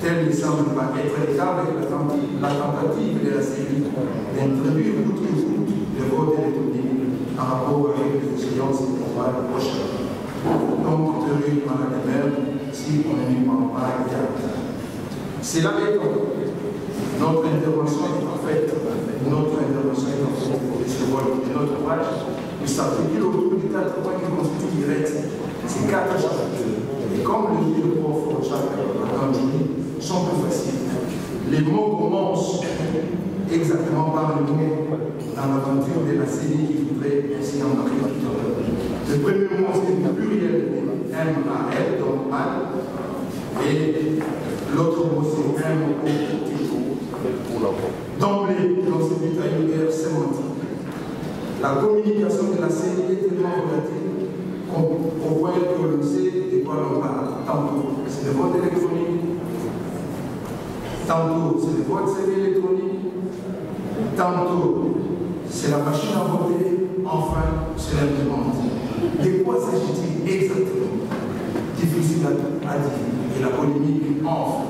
Tel ne semble pas être le cas avec la tentative de la CENI d'introduire coûte que coûte le vote électronique en rapport avec les échéances électorales prochaines. Donc, théorie en la même si on ne prend pas garde. C'est là étant. Notre intervention est en fait pour ce vote de notre page, qui s'articule autour des 4 points qui constituent direct ces 4 chapitres. Et comme le dit le prof Jacques Anjoni, sont plus faciles. Les mots commencent exactement par le mot dans l'aventure de la série qui voudrait ainsi en marquer tout à l'heure. Le premier mot, c'est le pluriel M-A-L, donc mal, et l'autre mot, c'est M-O-T. D'emblée, dans ce but à une guerre sémantique, la communication de la série est tellement volatile qu'on voit que l'on sait de quoi l'on parle. Tantôt, c'est le vote électronique, tantôt, c'est le vote semi-électronique, tantôt, c'est la machine à voter, enfin, c'est l'imprimante. De quoi s'agit-il exactement? Difficile à dire. Et la polémique enfin.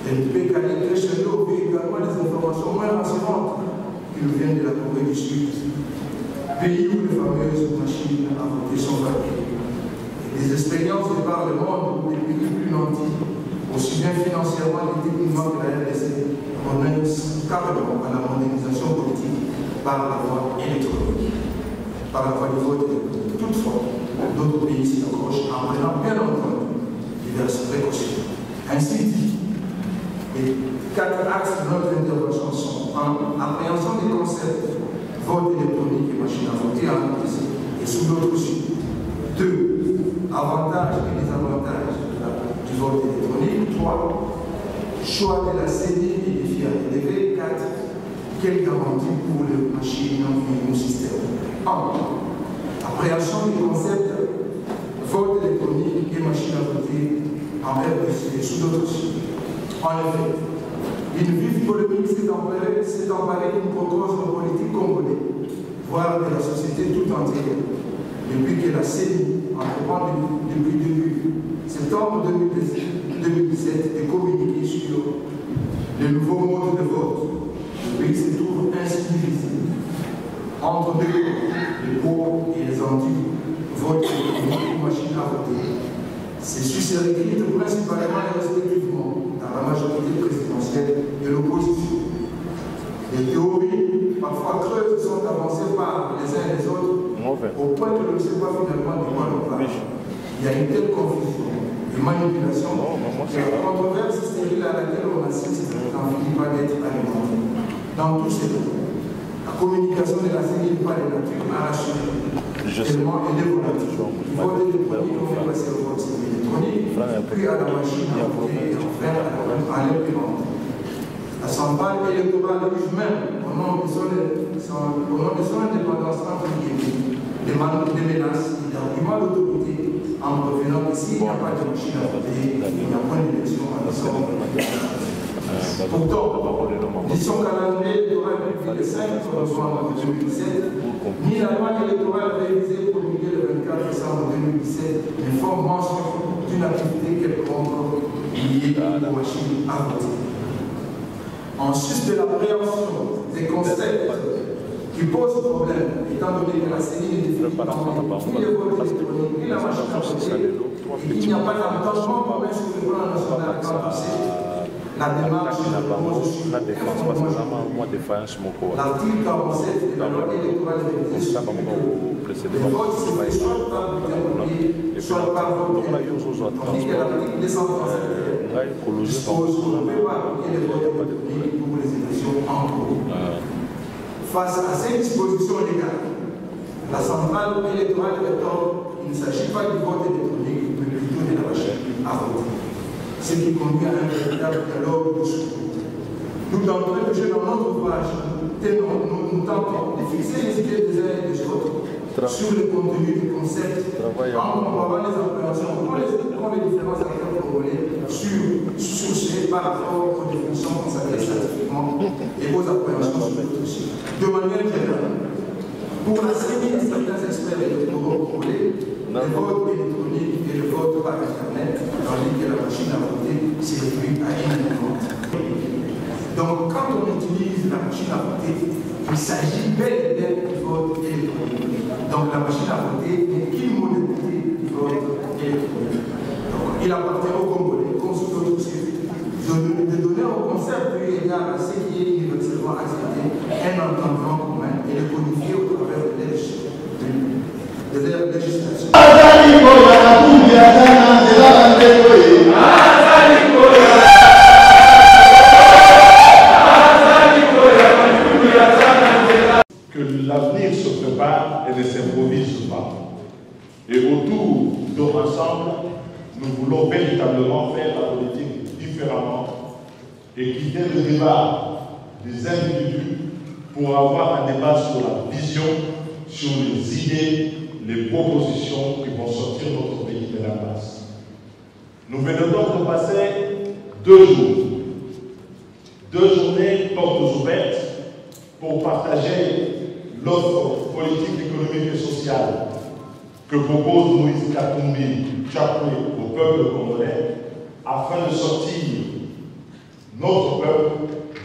Elle peut caler très chez nous, mais également des informations moins rassurantes qui nous viennent de la Corée du Sud, pays où les fameuses machines à voter sont fabriquées. Les expériences de par le monde des pays plus nantis, aussi bien financièrement que techniquement que la RDC, renaissent carrément à la modernisation politique par la voie électronique, par la voie du vote électronique. Toutefois, d'autres pays s'y accrochent en prenant bien entendu diverses précautions. Ainsi dit, les 4 axes de notre intervention sont en appréhension des concepts vote électronique et machine à voter en plus et sous d'autres sujets. 2. Avantages et désavantages du vote électronique. 3. Choix de la CENI et des FIA-TV. 4. Quelle garantie pour les machines et nos systèmes. 1. Appréhension des concepts vote électronique et machine à voter en RDC et sous d'autres sujets. En effet, une vive polémique s'est emparée d'une procose politique congolais, voire de la société tout entière, depuis que la CENI entreprend depuis début septembre 2017 de communiquer sur le nouveau mode de vote. Le pays se trouve ainsi divisé entre deux camps, les pour et les anti-vote électronique ou machine à voter. Ces succès principalement et respectivement dans la majorité présidentielle de l'opposition. Les théories, parfois creuses, sont avancées par les uns et les autres, au point que l'on ne sait pas finalement de quoi l'on parle. Il y a une telle confusion, une manipulation, que la controverse stérile à laquelle on assiste n'en finit pas d'être alimentée. Dans tous ces cas, la communication de la série n'est pas de nature à rassurer. Tellement elle est volatile. Il faut des électroniques, on fait passer au vote électronique, puis à la machine à voter et enfin à l'imprimante. La centrale électorale juge même, au nom de son indépendance entre guillemets, demande des menaces et d'arguments d'autorité en provenant que s'il n'y a pas de machine à voter, il n'y a pas d'élection à l'ensemble. Pourtant, ni son calendrier électoral depuis le 5 novembre 2017, ni la loi électorale révisée promulguée le 24 décembre 2017 n'informe mention d'une activité quelconque liée aux machines à voter. En sus de l'appréhension des concepts qui posent problème, étant donné que la CENI ne définit pas ni le vote électronique ni la machine à voter, et qu'il n'y a pas d'entendement commun sur le plan national quand on sait la démarche repose sur la défense. L'article 47 de la loi électorale révisée les votes se fait soit par bulletin papier, soit par vote électronique. Tandis que l'article 237 dispose qu'on ne peut pas appliquer les votes électroniques pour les élections en cours. Face à ces dispositions légales, la centrale électorale rétorque il ne s'agit pas du vote électronique, mais plutôt de la machine à voter. Ce qui conduit à un véritable dialogue de scrutin. Nous, d'entrée de jeu, dans notre ouvrage, nous tentons de fixer les idées des uns et des autres sur le contenu du concept, en comparant les appréhensions pour les différents acteurs congolais sur ces par rapport aux définitions consacrées scientifiquement et aux appréhensions sur le dossier. De manière générale, pour la série de certains experts électoraux congolais, le vote électronique et le vote par Internet, tandis que la machine à voter s'est réduite à une vote. Donc, quand on utilise la machine à voter, il s'agit bel et bien du vote électronique. Donc, la machine à voter n'est qu'une modalité du vote électronique. Donc, il appartient aux Congolais, comme sur d'autres sujets, de donner au concept eu égard à ce qui est universellement accepté un entendement commun et le codifier au travers de leur législation. Que l'avenir se prépare et ne s'improvise pas. Et autour de l'ensemble, nous voulons véritablement faire la politique différemment et quitter le débat des individus pour avoir un débat sur la vision, sur les idées, les propositions qui vont sortir notre pays de l'impasse. Nous venons donc de passer 2 jours, 2 journées portes ouvertes pour partager l'offre politique, économique et sociale que propose Moïse Katumbi Tchapwe au peuple congolais afin de sortir notre peuple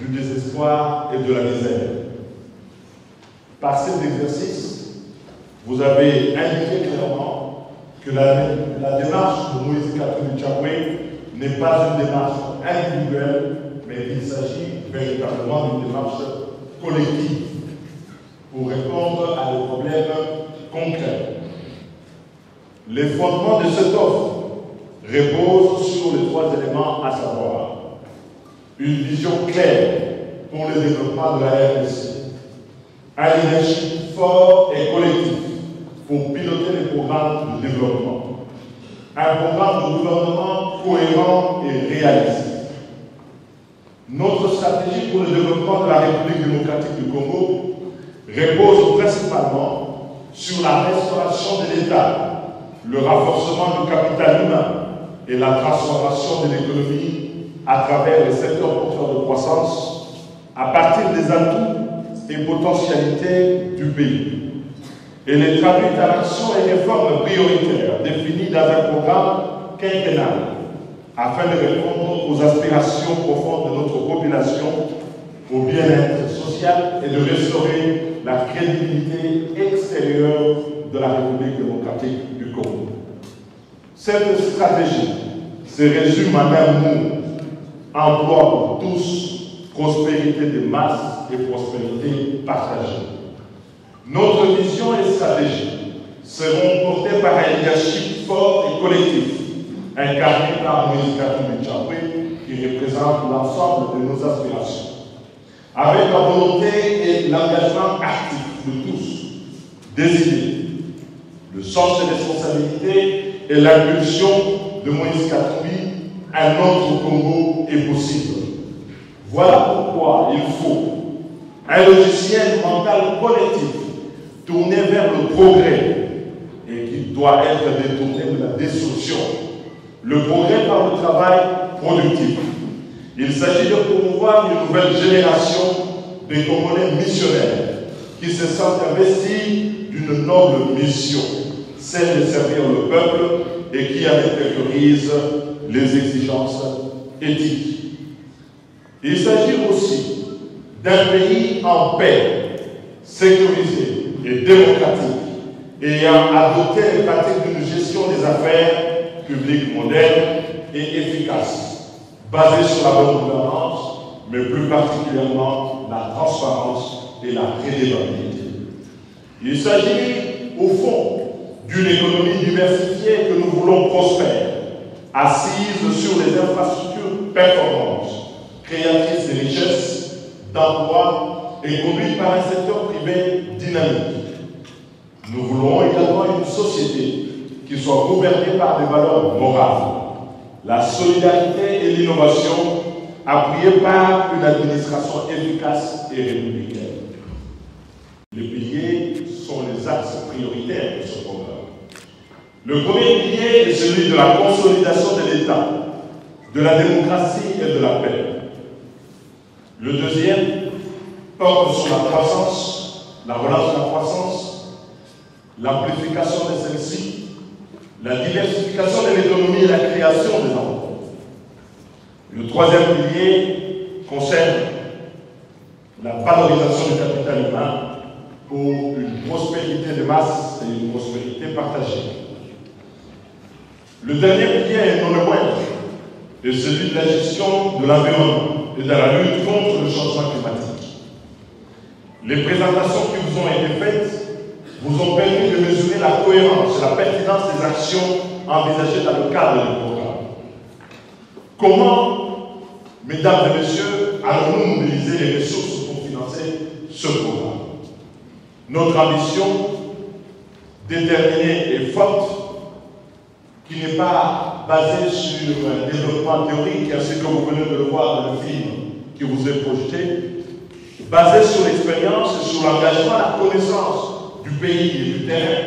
du désespoir et de la misère. Par cet exercice, vous avez indiqué clairement que la démarche de Moïse Katumbi Tchapwe n'est pas une démarche individuelle, mais qu'il s'agit véritablement d'une démarche collective pour répondre à des problèmes concrets. Les fondements de cette offre reposent sur les 3 éléments, à savoir une vision claire pour le développement de la RDC, un leadership fort et collectif pour piloter les programmes de développement, un programme de gouvernement cohérent et réaliste. Notre stratégie pour le développement de la République démocratique du Congo repose principalement sur la restauration de l'État, le renforcement du capital humain et la transformation de l'économie à travers les secteurs porteurs de croissance à partir des atouts et potentialités du pays. Et les traduit en actions et réformes prioritaires définies dans un programme quinquennal afin de répondre aux aspirations profondes de notre population, au bien-être social et de restaurer la crédibilité extérieure de la République démocratique du Congo. Cette stratégie se résume en un mot: emploi pour tous, prospérité des masses et prospérité partagée. Notre vision et stratégie seront portées par un leadership fort et collectif, incarné par Moïse Katumbi Tchapwe, qui représente l'ensemble de nos aspirations, avec la volonté et l'engagement actif de tous, des idées, le sens de responsabilité et l'impulsion de Moïse Katumbi, un autre Congo est possible. Voilà pourquoi il faut un logiciel mental collectif tourné vers le progrès et qui doit être détourné de la destruction. Le progrès par le travail productif. Il s'agit de promouvoir une nouvelle génération de Congolais missionnaires qui se sentent investis d'une noble mission, celle de servir le peuple et qui caractérise les exigences éthiques. Il s'agit aussi d'un pays en paix, sécurisé et démocratique, ayant adopté les pratiques d'une gestion des affaires publiques moderne et efficace, basée sur la bonne gouvernance, mais plus particulièrement la transparence et la redevabilité. Il s'agit, au fond, d'une économie diversifiée que nous voulons prospère, assise sur les infrastructures performantes, créatrices de richesses, d'emplois et conduite par un secteur privé dynamique. Nous voulons également une société qui soit gouverné par des valeurs morales, la solidarité et l'innovation, appuyées par une administration efficace et républicaine. Les piliers sont les axes prioritaires de ce programme. Le premier pilier est celui de la consolidation de l'État, de la démocratie et de la paix. Le deuxième porte sur la croissance, la relance de la croissance, l'amplification de celle-ci, la diversification de l'économie et la création des emplois. Le troisième pilier concerne la valorisation du capital humain pour une prospérité de masse et une prospérité partagée. Le dernier pilier, et non le moindre, est celui de la gestion de l'environnement et de la lutte contre le changement climatique. Les présentations qui vous ont été faites vous ont permis de mesurer la cohérence et la pertinence des actions envisagées dans le cadre du programme. Comment, mesdames et messieurs, allons-nous mobiliser les ressources pour financer ce programme? Notre ambition déterminée et forte, qui n'est pas basée sur un développement théorique, ainsi que vous venez de le voir dans le film qui vous est projeté, basée sur l'expérience et sur l'engagement, la connaissance du pays et du terrain,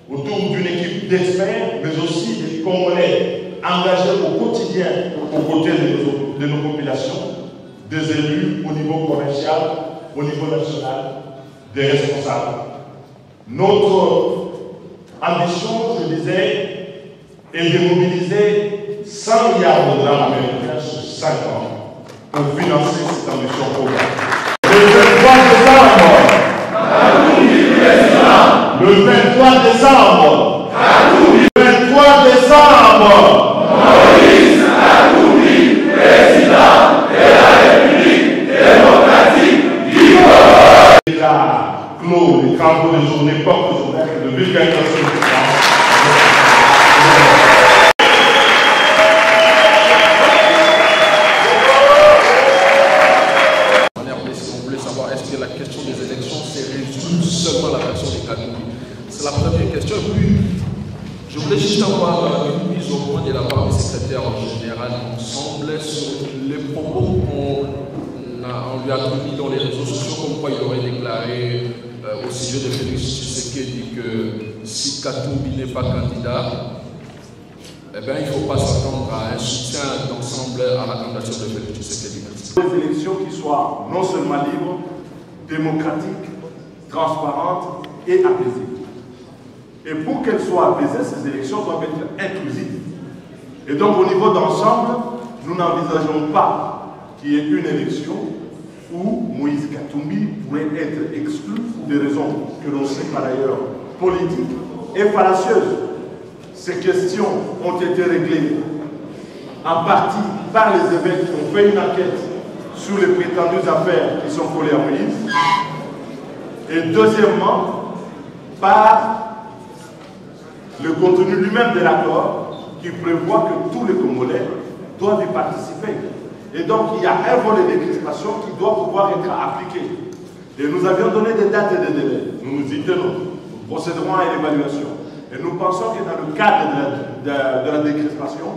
autour d'une équipe d'experts, mais aussi des Congolais engagés au quotidien aux côtés de nos populations, des élus au niveau provincial, au niveau national, des responsables. Notre ambition, je disais, est de mobiliser 100 milliards de dollars américains sur 5 ans pour financer cette ambition programme. Le 23 décembre, le 23 décembre, le 23 décembre, Moïse Katumbi, président de la République démocratique du Congo. L'État clôt les travaux de journée porte journée de vulgarisation du plan. La question des élections s'est réduite seulement à la question des Katumbi. C'est la première question. Et puis, je voulais juste avoir une mise au point de la part du secrétaire général ensemble sur les propos qu'on lui a attribués dans les réseaux sociaux, comme quoi il aurait déclaré au sujet de Félix Tshisekedi que si Katumbi n'est pas candidat, eh bien, il ne faut pas s'attendre à un soutien d'ensemble à la candidature de Félix Tshisekedi. Des élections qui soient non seulement libres, démocratiques, transparentes et apaisées. Et pour qu'elles soient apaisées, ces élections doivent être inclusives. Et donc, au niveau d'ensemble, nous n'envisageons pas qu'il y ait une élection où Moïse Katumbi pourrait être exclu pour des raisons que l'on sait par ailleurs politiques et fallacieuses. Ces questions ont été réglées en partie par les évêques qui ont fait une enquête sur les prétendues affaires qui sont collées à Moïse. Et deuxièmement, par le contenu lui-même de l'accord qui prévoit que tous les Congolais doivent y participer. Et donc, il y a un volet de décrispation qui doit pouvoir être appliqué. Et nous avions donné des dates et des délais. Nous nous y tenons. Nous procéderons à une évaluation. Et nous pensons que dans le cadre de la décrispation,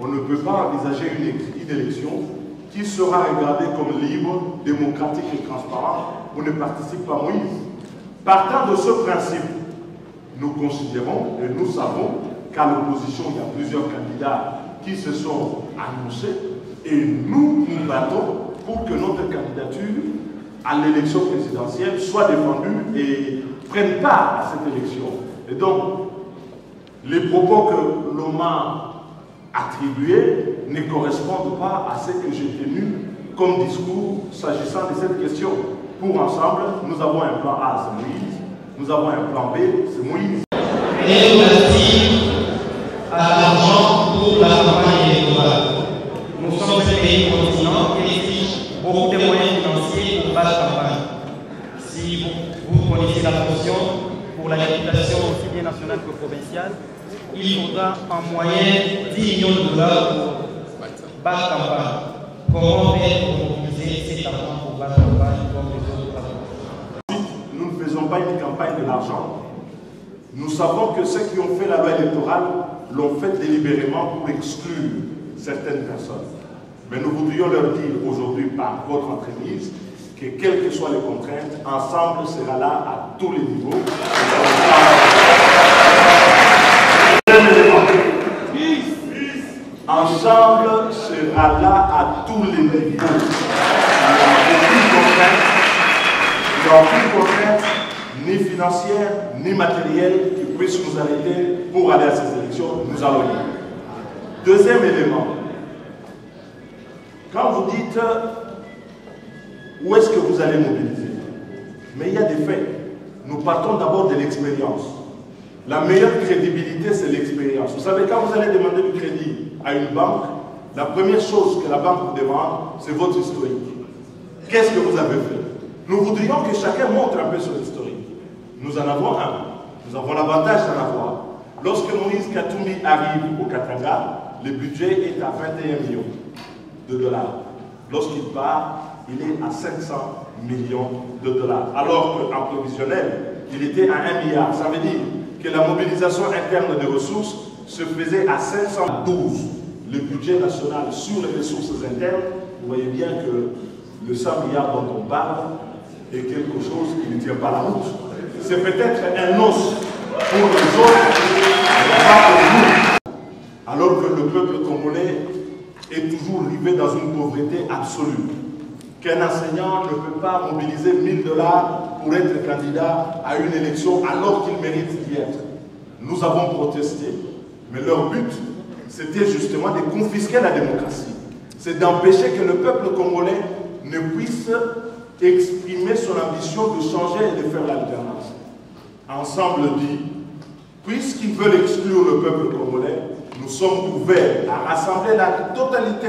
on ne peut pas envisager une élection qui sera regardée comme libre, démocratique et transparente où ne participe pas Moïse. Partant de ce principe, nous considérons et nous savons qu'à l'opposition, il y a plusieurs candidats qui se sont annoncés et nous nous battons pour que notre candidature à l'élection présidentielle soit défendue et prenne part à cette élection. Et donc, les propos que l'on m'a attribués ne correspondent pas à ce que j'ai tenu comme discours s'agissant de cette question. Pour ensemble, nous avons un plan A, c'est Moïse. Nous avons un plan B, c'est Moïse. Et relative à l'argent pour la campagne électorale. Nous sommes un pays continent qui exige beaucoup de moyens financiers pour la campagne. Si vous connaissez la fonction pour la réputation aussi bien nationale que provinciale, il faudra en moyenne 10 millions de dollars pour battre campagne. Comment faire pour mobiliser cet argent pour battre campagne comme les autres campagnes? Nous ne faisons pas une campagne de l'argent. Nous savons que ceux qui ont fait la loi électorale l'ont fait délibérément pour exclure certaines personnes. Mais nous voudrions leur dire aujourd'hui, par votre entremise, que quelles que soient les contraintes, Ensemble sera là à tous les niveaux. Ensemble sera là à tous les niveaux. Il n'y a aucune contrainte, ni financière, ni matérielle, qui puisse nous arrêter pour aller à ces élections. Nous allons y aller. Deuxième élément, quand vous dites où est-ce que vous allez mobiliser, mais il y a des faits. Nous partons d'abord de l'expérience. La meilleure crédibilité, c'est l'expérience. Vous savez, quand vous allez demander du crédit à une banque, la première chose que la banque vous demande, c'est votre historique. Qu'est-ce que vous avez fait? Nous voudrions que chacun montre un peu son historique. Nous en avons un. Nous avons l'avantage d'en avoir. Lorsque Moïse Katumbi arrive au Katanga, le budget est à 21 millions de dollars. Lorsqu'il part, il est à 500 millions de dollars. Alors qu'en provisionnel, il était à 1 milliard. Ça veut dire que la mobilisation interne des ressources se faisait à 512. Le budget national sur les ressources internes, vous voyez bien que le 100 milliards dont on parle est quelque chose qui ne tient pas la route. C'est peut-être un os pour les autres, mais pas pour nous. Alors que le peuple congolais est toujours rivé dans une pauvreté absolue. Qu'un enseignant ne peut pas mobiliser 1000 $ pour être candidat à une élection alors qu'il mérite d'y être. Nous avons protesté, mais leur but, c'était justement de confisquer la démocratie. C'est d'empêcher que le peuple congolais ne puisse exprimer son ambition de changer et de faire l'alternance. Ensemble dit, puisqu'ils veulent exclure le peuple congolais, nous sommes ouverts à rassembler la totalité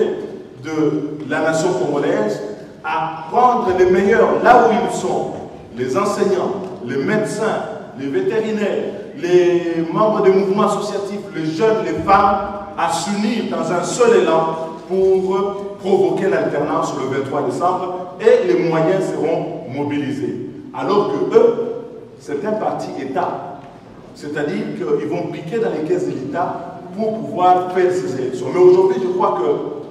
de la nation congolaise, à prendre les meilleurs là où ils sont, les enseignants, les médecins, les vétérinaires, les membres des mouvements associatifs, les jeunes, les femmes, à s'unir dans un seul élan pour provoquer l'alternance le 23 décembre et les moyens seront mobilisés. Alors que eux, c'est un parti État, c'est-à-dire qu'ils vont piquer dans les caisses de l'État pour pouvoir faire ces élections. Mais aujourd'hui, je crois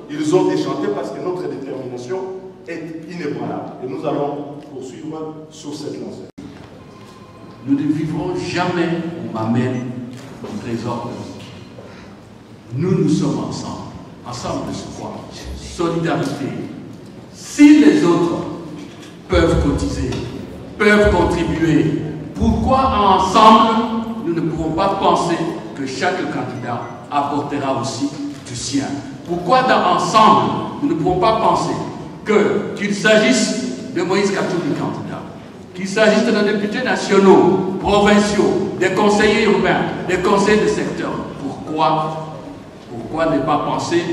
qu'ils ont déchanté parce que notre détermination est inébranlable. Et nous allons poursuivre sur cette lancée. Nous ne vivrons jamais au mamel au trésor. Nous sommes ensemble. Ensemble de ce quoi? Solidarité. Si les autres peuvent cotiser, peuvent contribuer, pourquoi ensemble nous ne pouvons pas penser que chaque candidat apportera aussi du sien? Pourquoi dans ensemble nous ne pouvons pas penser qu'il s'agisse de Moïse Katumbi candidat, qu'il s'agisse de nos députés nationaux, provinciaux, des conseillers urbains, des conseillers de secteur? Pourquoi ne pas penser,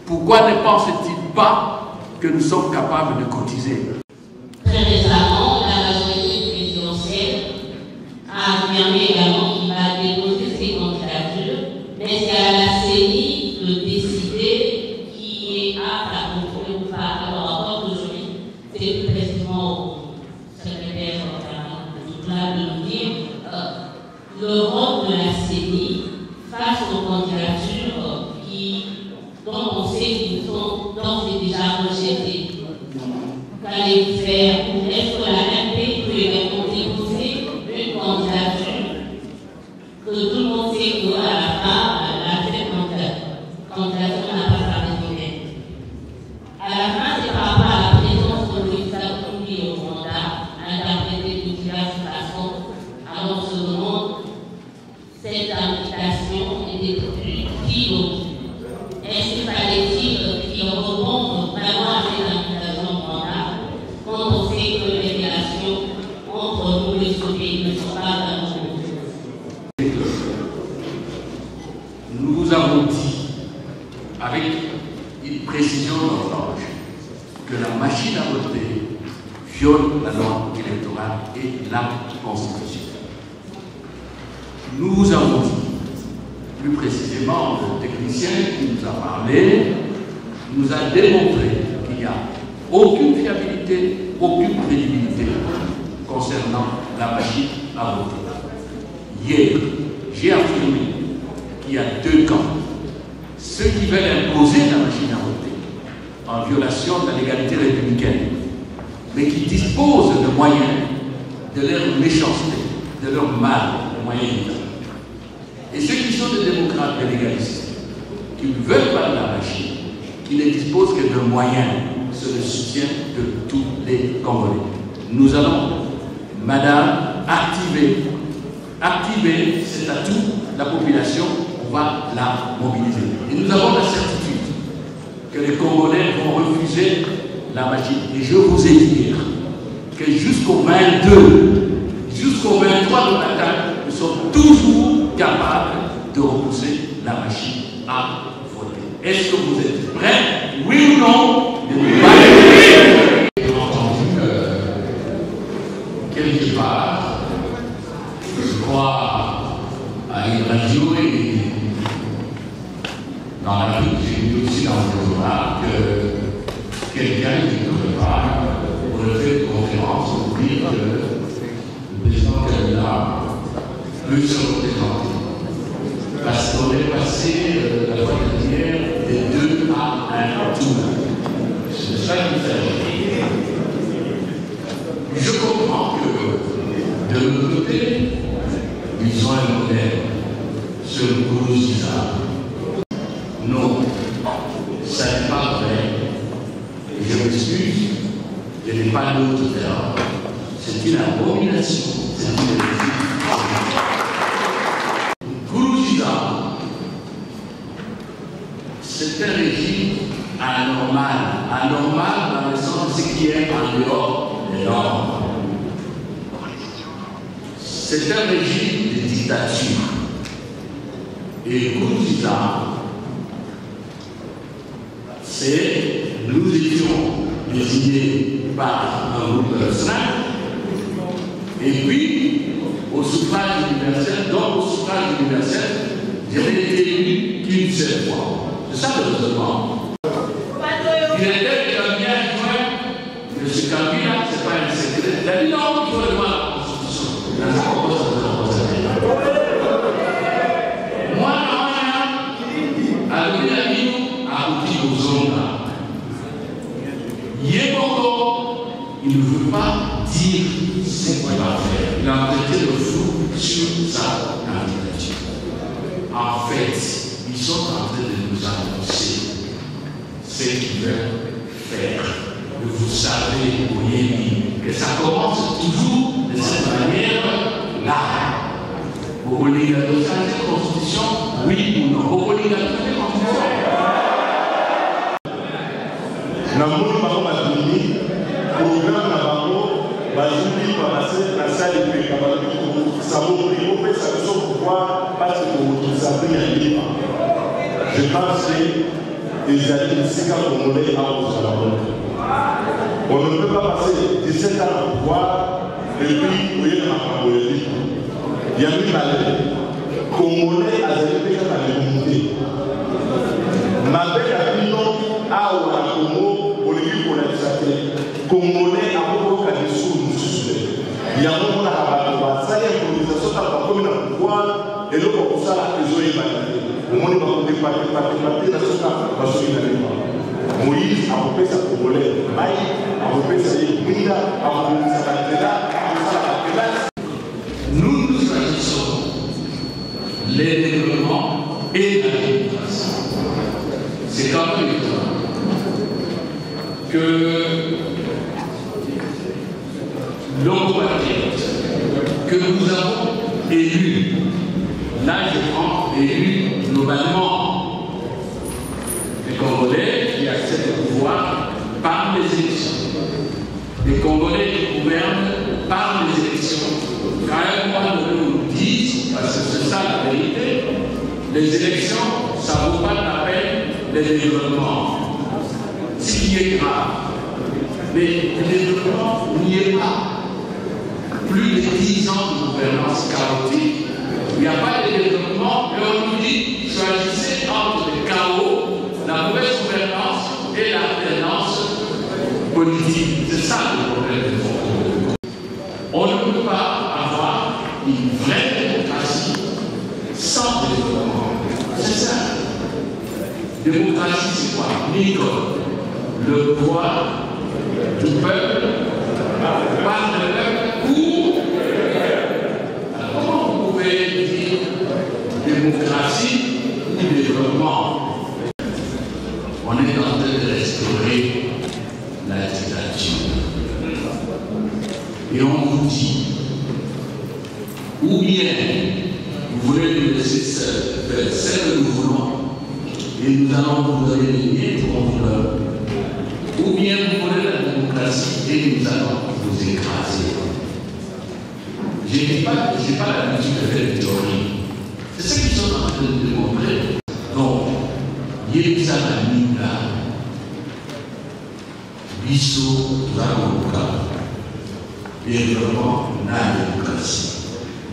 pourquoi ne pense-t-il pas que nous sommes capables de cotiser? Très récemment, la majorité présidentielle a affirmé également qu'il va déposer ses candidatures, mais c'est à la CENI de décider qui est apte à contrôler ou pas. Alors, aujourd'hui, c'est plus précisément au secrétaire de nous dire le rôle de la CENI face aux candidatures dont on sait qu'ils sont d'ores et déjà rejetés. Qu'allez-vous faire? Est-ce que la MP peut déposer une candidature que tout le monde sait qu'à la fin, cette candidature n'a pas sa raison d'être? À la fin, c'est par rapport à la présence de Moïse Katumbi au mandat, interprété de diverses façons. Alors on se demande, cette invitation était qui d'autre? Est-ce qu'il fallait-il qu'il remonte vraiment à cette invitation au mandat quand on sait que les relations entre nous et ce pays ne sont pas vraiment bonnes? Nous vous avons dit, avec une précision d'horloge, que la machine à voter viole la loi électorale et la Constitution. Nous vous avons dit, plus précisément, le technicien qui nous a parlé nous a démontré qu'il n'y a aucune fiabilité, aucune crédibilité concernant la machine à voter. Hier, j'ai affirmé qu'il y a deux camps. Ceux qui veulent imposer la machine à voter en violation de la légalité républicaine, mais qui disposent de moyens de leur méchanceté, de leur mal, de moyens d'État. Et ceux qui sont des démocrates, des légalistes, qui ne veulent pas de la machine, qui ne disposent que de moyens, c'est le soutien de tous les Congolais. Nous allons, madame, activer cet atout, la population, on va la mobiliser. Et nous avons la certitude que les Congolais vont refuser la machine. Et je vous ai dit hier que jusqu'au 22, jusqu'au 23 de matin, nous sommes toujours capables de repousser la machine à voter. Est-ce que vous êtes prêts, oui ou non? J'ai entendu quelque part, je crois, à une radio et dans la rue, j'ai vu aussi dans le journal que quelqu'un qui ne pas aurait fait une conférence pour dire que le président Kabila peut se représenter. Parce qu'on est passé la fois dernière des 2 à 1 tour. C'est de ça qu'il s'agit. Je comprends que de l'autre côté, ils ont un modèle sur le Kourouziza. Non, ça n'est pas vrai. Je m'excuse, je n'ai pas d'autre terme. C'est une abomination. C'est une hérésie. Kourouziza, c'est un régime anormal. Anormal dans le sens de ce qui est en dehors des normes. C'est un régime de dictature. Et Kourouziza, nous étions désignés par un groupe restreint, et puis au suffrage universel, donc au suffrage universel, j'ai été élu qu'une seule fois. C'est ça le raisonnement. Il était Kabila joint, M. Kabila, ce n'est pas un secret. Il a dit non, il faut voir la Constitution. Moi, Yébongo, il ne veut pas dire ce qu'il va faire. Il a prêté le flou sur sa candidature. En fait, ils sont en train de nous annoncer ce qu'ils veulent faire. Vous savez, oui, que ça commence toujours de cette manière-là. Vous voulez la Constitution, oui ou non? Vous voulez la Constitution? Namoni bango batuni programme na bango bazuli passer na salle de préparation sabo opesa biso pouvoir parce que vous ya liba. Je pense que les alliés sika congolais à on ne peut pas passer 17 ans au pouvoir et puis vous voyez ma politique. Il y a mis malheur congolais à la communauté. Ma belle a dit non à Congo. Congolais à beaucoup de sous il y a beaucoup de rabat, ça y est, l'organisation a comme un pouvoir et l'autre pour ça, ils ont évalué. Au monde va partir dans ce cas, parce qu'il n'avait pas. Moïse a coupé sa Congolais, Maï a coupé sa Yémina, a coupé sa Batela, nous nous choisissons les développements et la démocratie. C'est quand même étonnant que l'homme patriote que nous avons élu, là je prends élu globalement les Congolais qui accèdent au pouvoir par les élections, les Congolais qui gouvernent par les élections. Quand un moment donné nous disent, parce que c'est ça la vérité, les élections, ça ne vaut pas la peine des développements. Ce qui est grave. Mais le développement n'y est pas. Plus de 10 ans de gouvernance chaotique, il n'y a pas de développement, et on nous dit choisissez entre le chaos, la mauvaise gouvernance et l'alternance politique. C'est ça le problème de fond. On ne peut pas avoir une vraie démocratie Démocratie, c'est quoi? Nicole, le poids du peuple, par le peuple ou. Alors, comment vous pouvez dire démocratie ou développement? On est en train de restaurer la dictature. Et on vous dit, ou bien vous voulez nous laisser seuls, faire ce que nous voulons, et nous allons vous donner les miens pour vous donner, ou bien vous voulez la démocratie et nous allons vous écraser. Je n'ai pas l'habitude de faire des théories. C'est ce qu'ils sont en train de démontrer. Donc, Yéza Namina, Bissot, Zagoka, développement de la démocratie.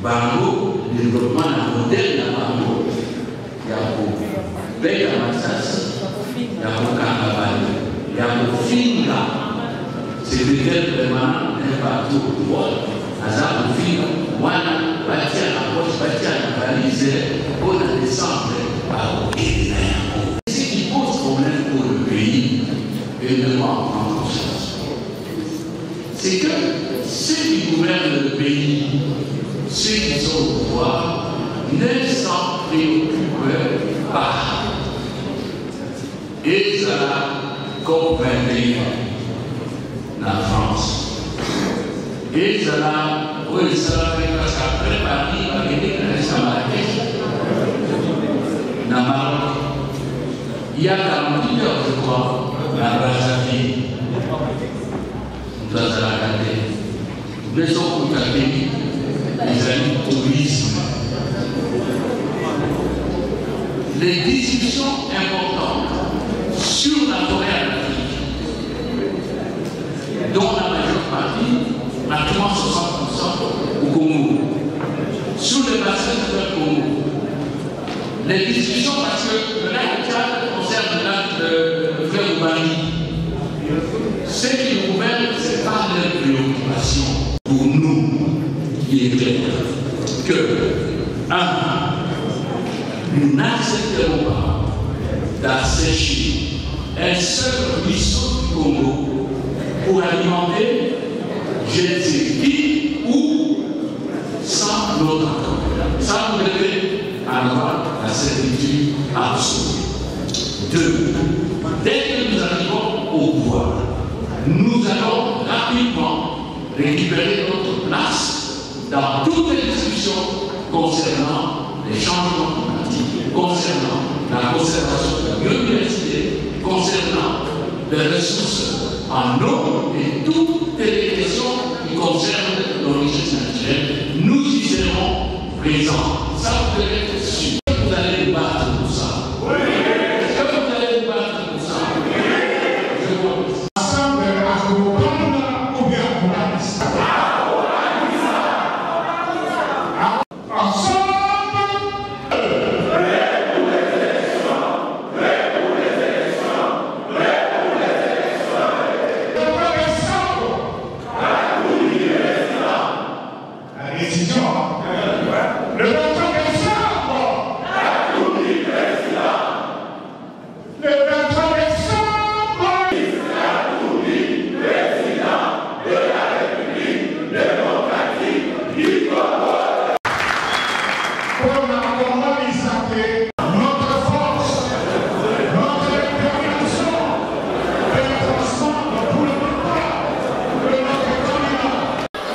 Bango, développement de la modèle de Bango, Yako, Beka Massas, Yako Kangabani, Yako Finga, c'est peut-être vraiment un partout au droit. Azar Finga, Wana, Batia, la poche, Batia, la valise, pour la descente, par ce qui pose problème pour le pays, et de en conscience, c'est que ceux qui gouvernent le pays, ceux qui sont au pouvoir, ne s'en préoccupent pas. Et ça a compris la France. Et ça a, oui, ça a fait parce qu'après Paris, a gagné à Marrakech, dans Maroc. Il y a 48 heures, je crois, la Brazzaville. Nous allons regarder. Mais son côté, les amis tourisme. Les discussions importantes sur la forêt atlantique, dont la majeure partie, pratiquement 60% au Congo, sur les bassins de la Congo. Les discussions, parce que le lac Tchad concerne le lac fleuve Ubangui. Ce qui nous gouverne, ce n'est pas leur préoccupation. Pour nous, il est clair que, nous n'accepterons pas d'assécher un seul ruisseau du Congo pour alimenter je ne sais qui ou sans notre accord. Ça vous devez avoir la certitude absolue. Deux, dès que nous arrivons au pouvoir, nous allons rapidement récupérer notre place dans toutes les discussions concernant les changements climatiques, concernant la conservation de la biodiversité, concernant les ressources en eau et toutes les questions qui concernent nos richesses naturelles. Nous y serons présents. Ça, vous devez être sûr. Vous allez nous battre pour ça. Oui. Est-ce que vous allez nous battre pour ça? Oui. Je vois. Ensemble, à Koupana ou bien à Koupana. Ensemble.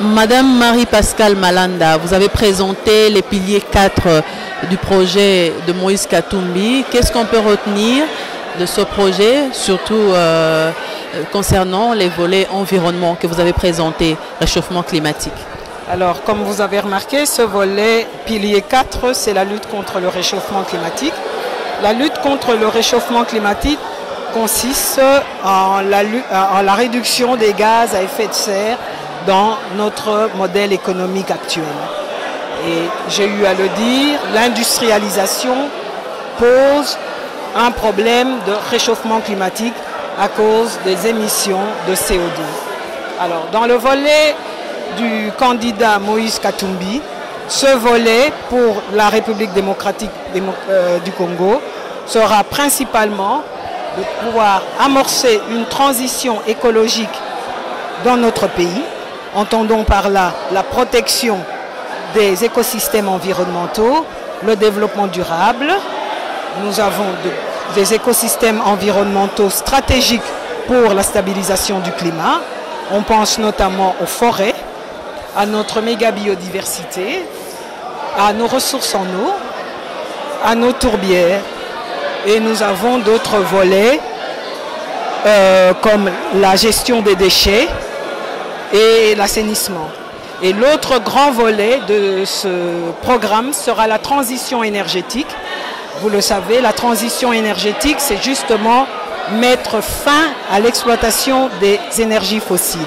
Madame Marie-Pascale Malanda, vous avez présenté les piliers 4 du projet de Moïse Katumbi. Qu'est-ce qu'on peut retenir de ce projet, surtout concernant les volets environnement que vous avez présenté, réchauffement climatique? Alors, comme vous avez remarqué, ce volet pilier 4, c'est la lutte contre le réchauffement climatique. La lutte contre le réchauffement climatique consiste en la réduction des gaz à effet de serre dans notre modèle économique actuel. Et j'ai eu à le dire, l'industrialisation pose un problème de réchauffement climatique à cause des émissions de CO2. Alors, dans le volet du candidat Moïse Katumbi, ce volet pour la République démocratique du Congo sera principalement de pouvoir amorcer une transition écologique dans notre pays. Entendons par là la protection des écosystèmes environnementaux, le développement durable. Nous avons des écosystèmes environnementaux stratégiques pour la stabilisation du climat. On pense notamment aux forêts, à notre méga biodiversité, à nos ressources en eau, à nos tourbières. Et nous avons d'autres volets comme la gestion des déchets et l'assainissement. Et l'autre grand volet de ce programme sera la transition énergétique. Vous le savez, la transition énergétique, c'est justement mettre fin à l'exploitation des énergies fossiles.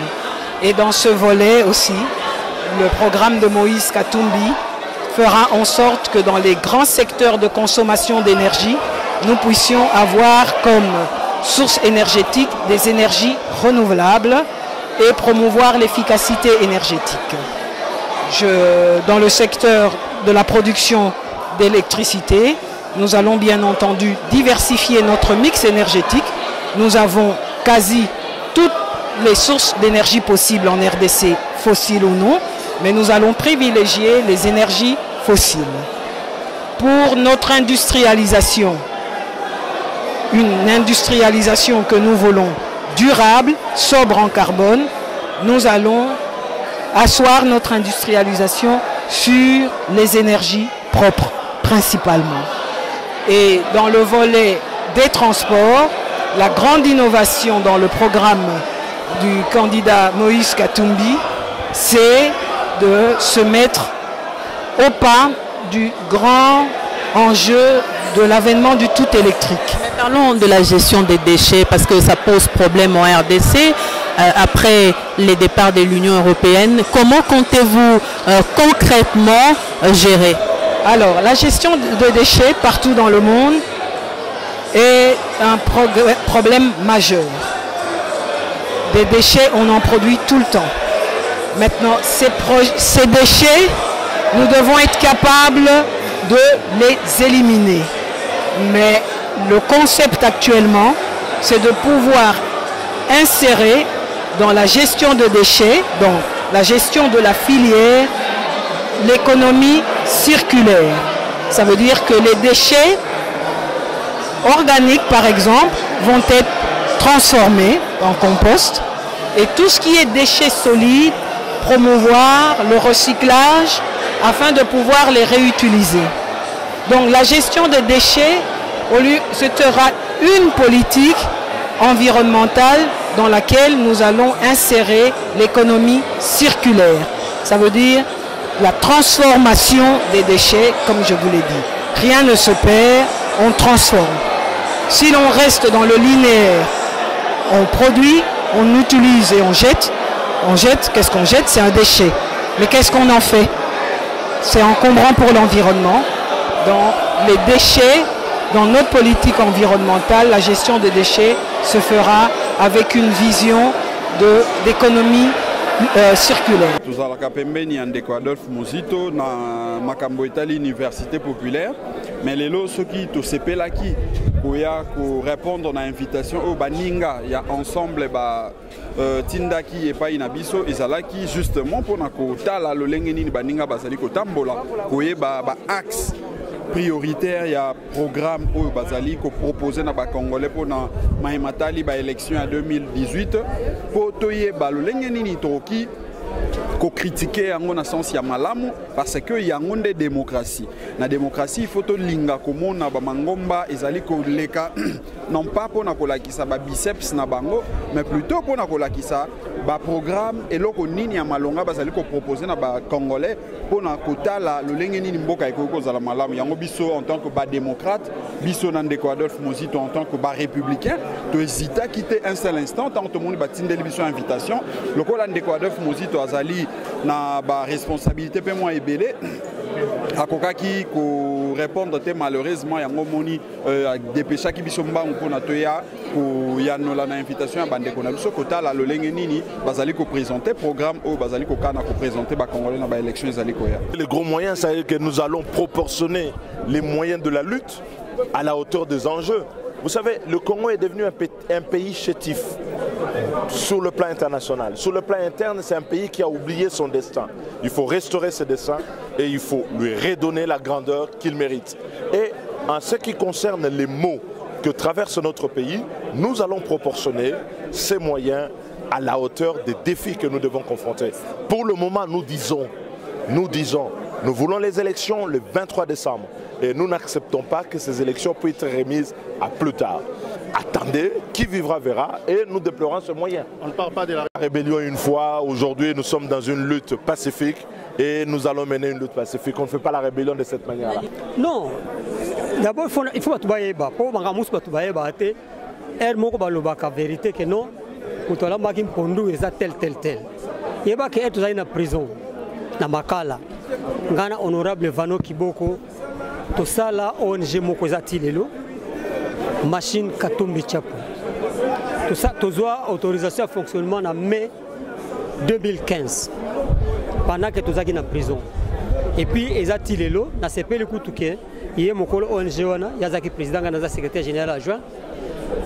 Et dans ce volet aussi, le programme de Moïse Katumbi fera en sorte que dans les grands secteurs de consommation d'énergie, nous puissions avoir comme source énergétique des énergies renouvelables et promouvoir l'efficacité énergétique. Dans le secteur de la production d'électricité, nous allons bien entendu diversifier notre mix énergétique. Nous avons quasi toutes les sources d'énergie possibles en RDC, fossiles ou non, mais nous allons privilégier les énergies fossiles. Pour notre industrialisation, une industrialisation que nous voulons durable, sobre en carbone, nous allons asseoir notre industrialisation sur les énergies propres principalement. Et dans le volet des transports, la grande innovation dans le programme du candidat Moïse Katumbi, c'est de se mettre au pas du grand enjeu de l'avènement du tout électrique. Mais parlons de la gestion des déchets parce que ça pose problème en RDC. Après les départs de l'Union européenne, comment comptez-vous concrètement gérer? Alors, la gestion de déchets partout dans le monde est un problème majeur. Des déchets, on en produit tout le temps. Maintenant, ces déchets, nous devons être capables de les éliminer. Mais le concept actuellement, c'est de pouvoir insérer dans la gestion de déchets, donc la gestion de la filière, l'économie circulaire. Ça veut dire que les déchets organiques, par exemple, vont être transformés en compost. Et tout ce qui est déchets solides, promouvoir le recyclage afin de pouvoir les réutiliser. Donc la gestion des déchets, ce sera une politique environnementale dans laquelle nous allons insérer l'économie circulaire. Ça veut dire la transformation des déchets, comme je vous l'ai dit. Rien ne se perd, on transforme. Si l'on reste dans le linéaire, on produit, on utilise et on jette. On jette, qu'est-ce qu'on jette? C'est un déchet. Mais qu'est-ce qu'on en fait? C'est encombrant pour l'environnement. Donc les déchets, dans notre politique environnementale, la gestion des déchets se fera avec une vision d'économie circulaire. Tozalaka pembeni ya ndeko Adolphe Muzito na makambo etali université populaire, mais lelo soki tosepelaki koya ko répondre na invitation au baninga ya ensemble ba tindaki epai na biso ezalaki justement pona kotala lolenge nini baninga bazali kotambola koyeba ba axe prioritaire ya programme oyo bazali ko proposer na ba congolais pona mahimatali ba élection en 2018 po toyeba lolenge nini toki ko critiquer yango na sens ya malamu parce que yango nde démocratie. Na démocratie il faut to linga komona ba mangomba ezali ko leka non pas pona ko lakisa ba biceps na bango mais plutôt pona ko lakisa ba programme eloko nini ya malonga bazali ko proposer na ba congolais pona kotala lolenge nini mboka ekoko zala malamu yango biso en tant que ba démocrate biso na ndeko Adolphe Muzito en tant que ba républicain to hésita quitter un seul instant tant tout le monde batindeli biso invitation lokola ndeko Adolphe Muzito azali na ba responsabilité pe moi ebele akokaki ko répondre te malheureusement yango moni dépêcha ki biso mbangu pona toya ko yanola na invitation ya bandeko na biso kotala lolenge nini bazali ko présenter programme ou bazali ko kana ko présenter ba congolais na ba élection ezali koya. Les gros moyens, c'est que nous allons proportionner les moyens de la lutte à la hauteur des enjeux. Vous savez, le Congo est devenu un pays chétif sur le plan international. Sur le plan interne, c'est un pays qui a oublié son destin. Il faut restaurer ce destin et il faut lui redonner la grandeur qu'il mérite. Et en ce qui concerne les maux que traverse notre pays, nous allons proportionner ces moyens à la hauteur des défis que nous devons confronter. Pour le moment, nous disons, nous voulons les élections le 23 décembre et nous n'acceptons pas que ces élections puissent être remises à plus tard. Attendez, qui vivra verra et nous déplorons ce moyen. On ne parle pas de la rébellion une fois, aujourd'hui nous sommes dans une lutte pacifique et nous allons mener une lutte pacifique. On ne fait pas la rébellion de cette manière-là. Non, d'abord il faut que la vérité que non, pour que tel. Il y a une prison, dans Makala, Ghana honorable Vano Kiboko, tout ça là, ONG Mokozati machine Katumbi Chapo. Tout ça, tout ça, autorisation de fonctionnement en mai 2015, pendant que tout ça est en prison. Et puis, ils ont tiré l'eau, dans ce pays, il y a mon ONG, il y a le président, il y a le secrétaire général adjoint.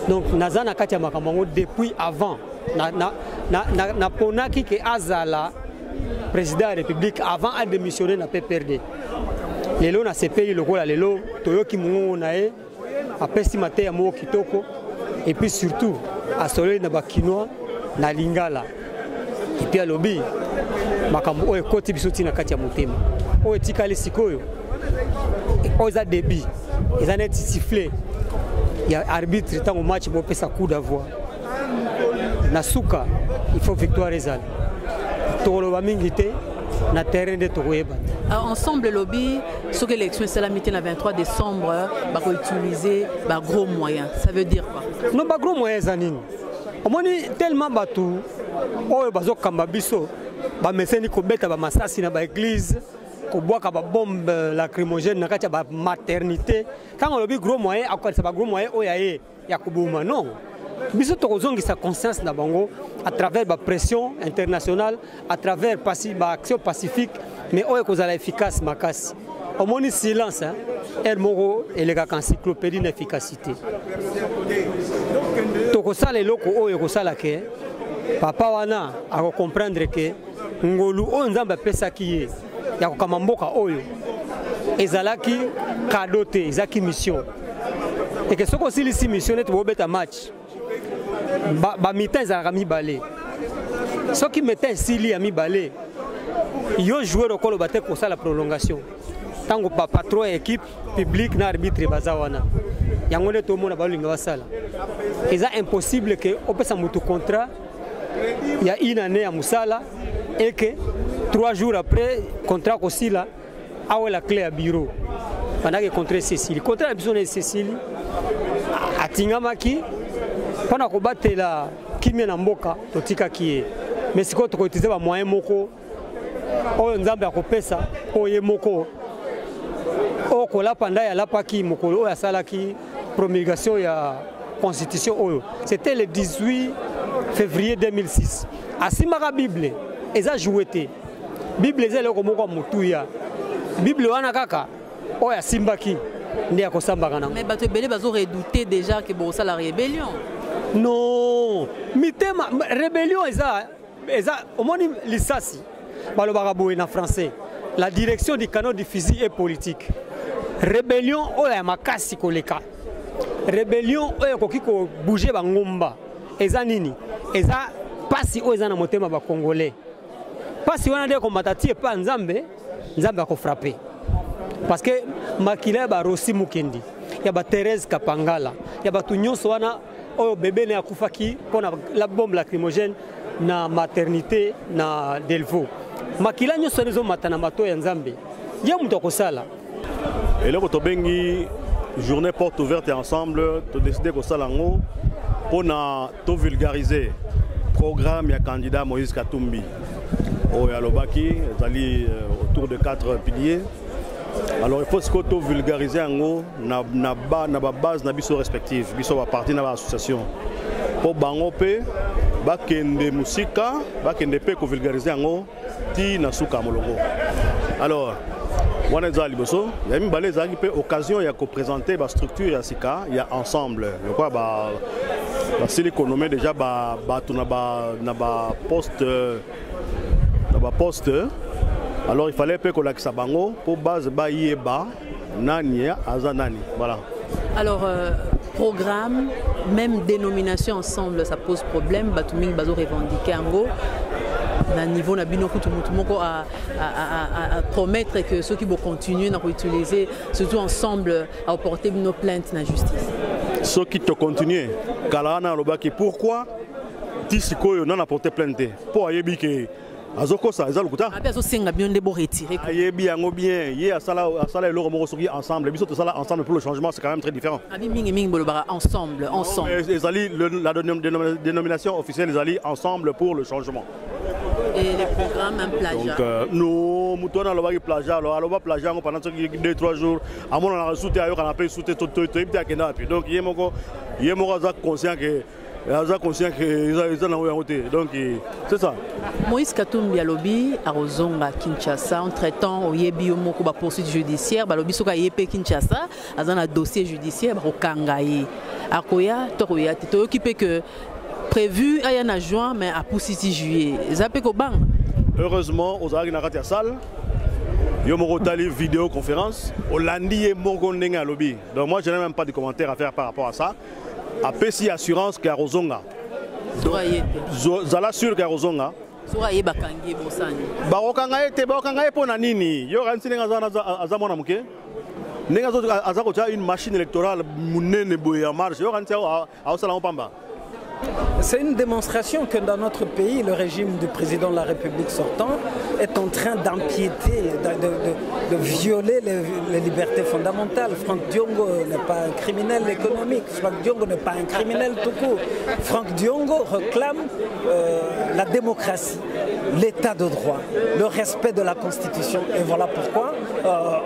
Donc, nous avons depuis avant, na ponaki que Azala, président de la République, avant de démissionner dans le PPRD. Les lots dans ce pays, les lots, Toyoki Mounae, à Pestimate à Mou Kitoko, et puis surtout à Soleil na Bakinois, na Lingala. Et puis à Lobby, Makambo est côté bisouti na Katia Moutima. O est Tikali Sikoyo, o est débit, ils en ont sifflé. Il y a arbitre tant au match pour faire sa coup d'avoir. Nasuka, il faut victoire Rezal. Toro Mingité, na terrain de Togoeba. Ensemble lobby, sur l'élection c'est la meeting le 23 décembre, va utiliser gros moyens. Ça veut dire quoi? Non, pas gros moyens Zanine. On est tellement battu, oh bazo kambabiso, ba meseni ko beta ba masasi na ba église, ko bois ka ba bombe lacrymogène na katia ba maternité. Quand on lobby gros moyens, encore c'est pas gros moyens oh ya kubuma non. Biso tokozongi sa conscience na bango à travers la pression internationale, à travers l'action pacifique, mais on est efficace makasi. Au moins silence, elle moro et les encyclopédie d'efficacité. Tokosa les locaux o ekosala ke papa wana a comprendre que ngolu o nzamba pesa kiye ya kokamamboka oyo ezalaki kadote ezaki mission et que soko silisi mission et bobeta match ba mitan ezalaka mibale soki mitan esili ya mibale yo joueur okolo bate kosala prolongation tango patron ya équipe publique na arbitre baza wana yango nde tomona balinga basala eza impossible que opesa mutu contrat ya une année ya musala et que 3 jours après contrat kosila awe la clé à bureau pendant que contrat Cécile contrat biso na Cécile atingamaki pendant ko batela kimia na mboka totika kiye mais siko to utiliser ba moyen moko oyo nzambe akopesa oye moko o kola panda ya lapaki mokolo oyo asalaki promulgation ya constitution oyo c'était le 18 février 2006 asimaka bible eza jouete bible eza leko moko mutuya bible wana kaka oyo asimbaki ndi akosambaka nango mais bato ebele bazo redouter déjà que bon ça la rébellion non mitema rébellion eza omoni lisasi balobaka boye na français la direction du canon du fusil est politique rébellion oyo ya makasi koleka rébellion oyo koki ko bouger bangomba eza nini eza pasi oyo eza na motema ba congolais pasi wana de komata tie pa nzambe ako frapper parce que makila ba Rossi Mukendi ya ba Thérèse Kapangala ya ba tunyonso wana oyo bébé ne akufaki pona la bombe lacrymogène na maternité na Delvaux makila nyonso nezo matana mato ya nzambe ye mutu akosala eloko tobengi journée porte ouverte et ensemble to décider ko salango pona to vulgariser programme ya candidat Moïse Katumbi o ya lobaki ezali autour de 4 piliers. Alors il faut que to vulgariser ngo na base na biso respective biso ba parti na ba association po bango pe bakende musika bakende pe ko vulgariser ngo ti na suka molongo. Alors On est à Liboso. Il y a une occasion de présenter la structure à Sika, il y a ensemble. Je crois que c'est l'économie déjà poste. Alors il fallait que la Kisabango pour base Baïeba Nani Azanani. Voilà. Alors programme, même dénomination ensemble, ça pose problème. Batuming bazo revendiquer Ango. À niveau na bino tout le monde à promettre que ceux qui vont continuer à utiliser surtout ensemble à porter nos plaintes dans la justice. Ceux qui te continuent, Kalana Lobaki, pourquoi Tisiko n'a porté plainte pour ayebi que azoko ça ezalo kuta apeso senga bien de retirer ayebi ango bien ye asala le romo soki ensemble biso to sala ensemble pour le changement c'est quand même très différent abi mingi bolobara ensemble ezali la dénomination officielle ezali ensemble pour le changement. Et les programmes un plagiat. Donc nous moutons dans le plagiat alors plagiat pendant 2-3 jours à mon on a sauté ailleurs on a payé sauter tout donc il est conscient que donc c'est ça. Moïse Katumbi alobi a Rozonga Kinshasa entre-temps oyebi moko ba poursuite judiciaire balobi soka yepe Kinshasa azana dossier judiciaire ba kangaye akoya tokoya to occupé que prévu à en juin mais à pour 6 juillet zape ko bang. Heureusement aux arrêts na ratia salle yo moko tali vidéoconférence Olandi et moko ndenga lobby. Donc moi je n'ai même pas de commentaires à faire par rapport à ça. APC assurance que Rozonga. Zala sûr que Rozonga. Soraye bakangi bosani. Bakanga pona nini? Yo ransi nga azamona muke. Nenga zo azako cha une machine électorale munene boye en marche. Yo ransi a osala pamba. C'est une démonstration que dans notre pays, le régime du président de la République sortant est en train d'empiéter, de violer les libertés fondamentales. Franck Diongo n'est pas un criminel économique, Franck Diongo n'est pas un criminel tout court. Franck Diongo réclame la démocratie, l'état de droit, le respect de la Constitution. Et voilà pourquoi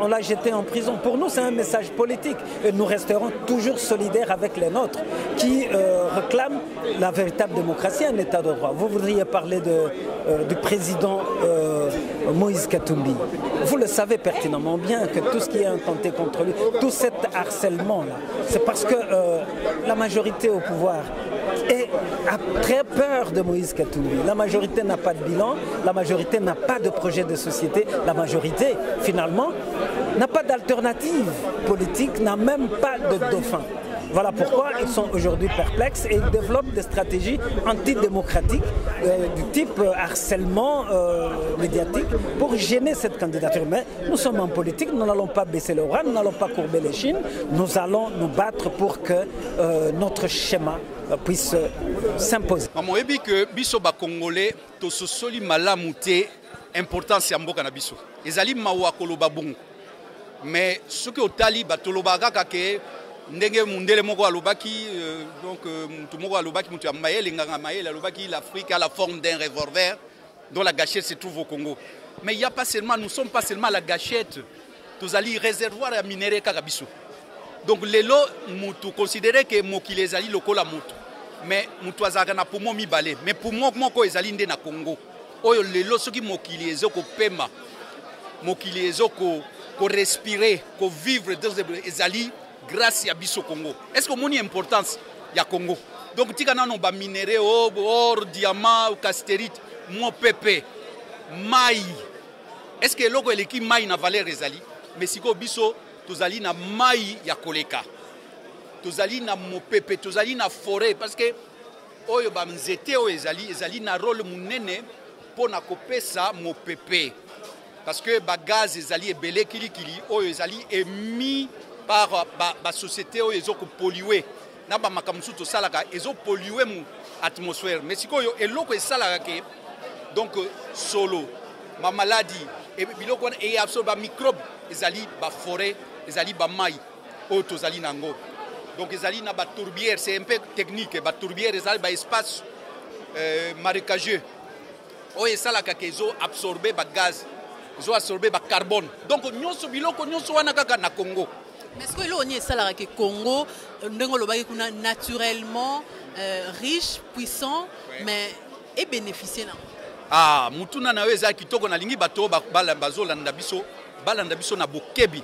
on l'a jeté en prison. Pour nous, c'est un message politique. Et nous resterons toujours solidaires avec les nôtres qui réclament la véritable démocratie, un état de droit. Vous voudriez parler du président Moïse Katumbi. Vous le savez pertinemment bien que tout ce qui est intenté contre lui, tout cet harcèlement-là, c'est parce que la majorité au pouvoir a très peur de Moïse Katumbi. La majorité n'a pas de bilan, la majorité n'a pas de projet de société, la majorité, finalement, n'a pas d'alternative politique, n'a même pas de dauphin. Voilà pourquoi ils sont aujourd'hui perplexes et ils développent des stratégies antidémocratiques du type harcèlement médiatique pour gêner cette candidature. Mais nous sommes en politique, nous n'allons pas baisser le bras, nous n'allons pas courber les chines, nous allons nous battre pour que notre schéma puisse s'imposer. Je sais que biso ba Congolais to sosoli malamu te importance ya mboka na biso. Ezali mawa koloba bongo. Mais ce que otali ba toloba kaka ke ndenge mundele moko alobaki donc mutu moko alobaki mutu ya mayele nganga mayele alobaki l'Afrique a la forme d'un revolver dont la gâchette se trouve au Congo. Mais il y a pas seulement, nous sommes pas seulement la gâchette, tous ali réservoir à minerai kaka biso. Donc lelo mutu considérer que mokili ezali lokola mutu. Mais mutu azaka na poumon mi balé, mais poumon moko ezali nde na Congo. Oyo lelo soki mokili ezoko pema. Mokili ezoko ko respirer, ko vivre dans ezali grâce à Bisso Congo. Est-ce que mon importance ya Congo? Donc tika na no ba minéraux, or, diamant, castérite, mon pépé, maï. Est-ce que loko eleki maï na valeur ezali? Mais siko biso tozali na maï ya koleka. Tozali na mo pépé, tozali na forêt parce que oyo ba nzete o ezali na rôle munene pona kopesa mo pépé. Parce que ba gaz ezali ebele kilikili oyo ezali émis par la société où ils ont pollué. Na ba makamsu to salaka ils ont pollué mon atmosphère. Mais si ko yo eloko salaka ke donc solo ma maladie et biloko et absorbe ba microbe ezali ba forêt ezali ba mai o to zali nango. Donc ezali na ba tourbière, c'est un peu technique, ba tourbière ezali ba espace marécageux. O salaka ke zo absorber ba gaz, zo absorber ba carbone. Donc nyonso biloko nyonso wana kaka na Congo. Mais est-ce que l'on est salarié que Congo, naturellement riche, puissant, mais est bénéficié? Ah, mutuna na weza kitoko na lingi bato bazo landa biso balanda biso na bokebi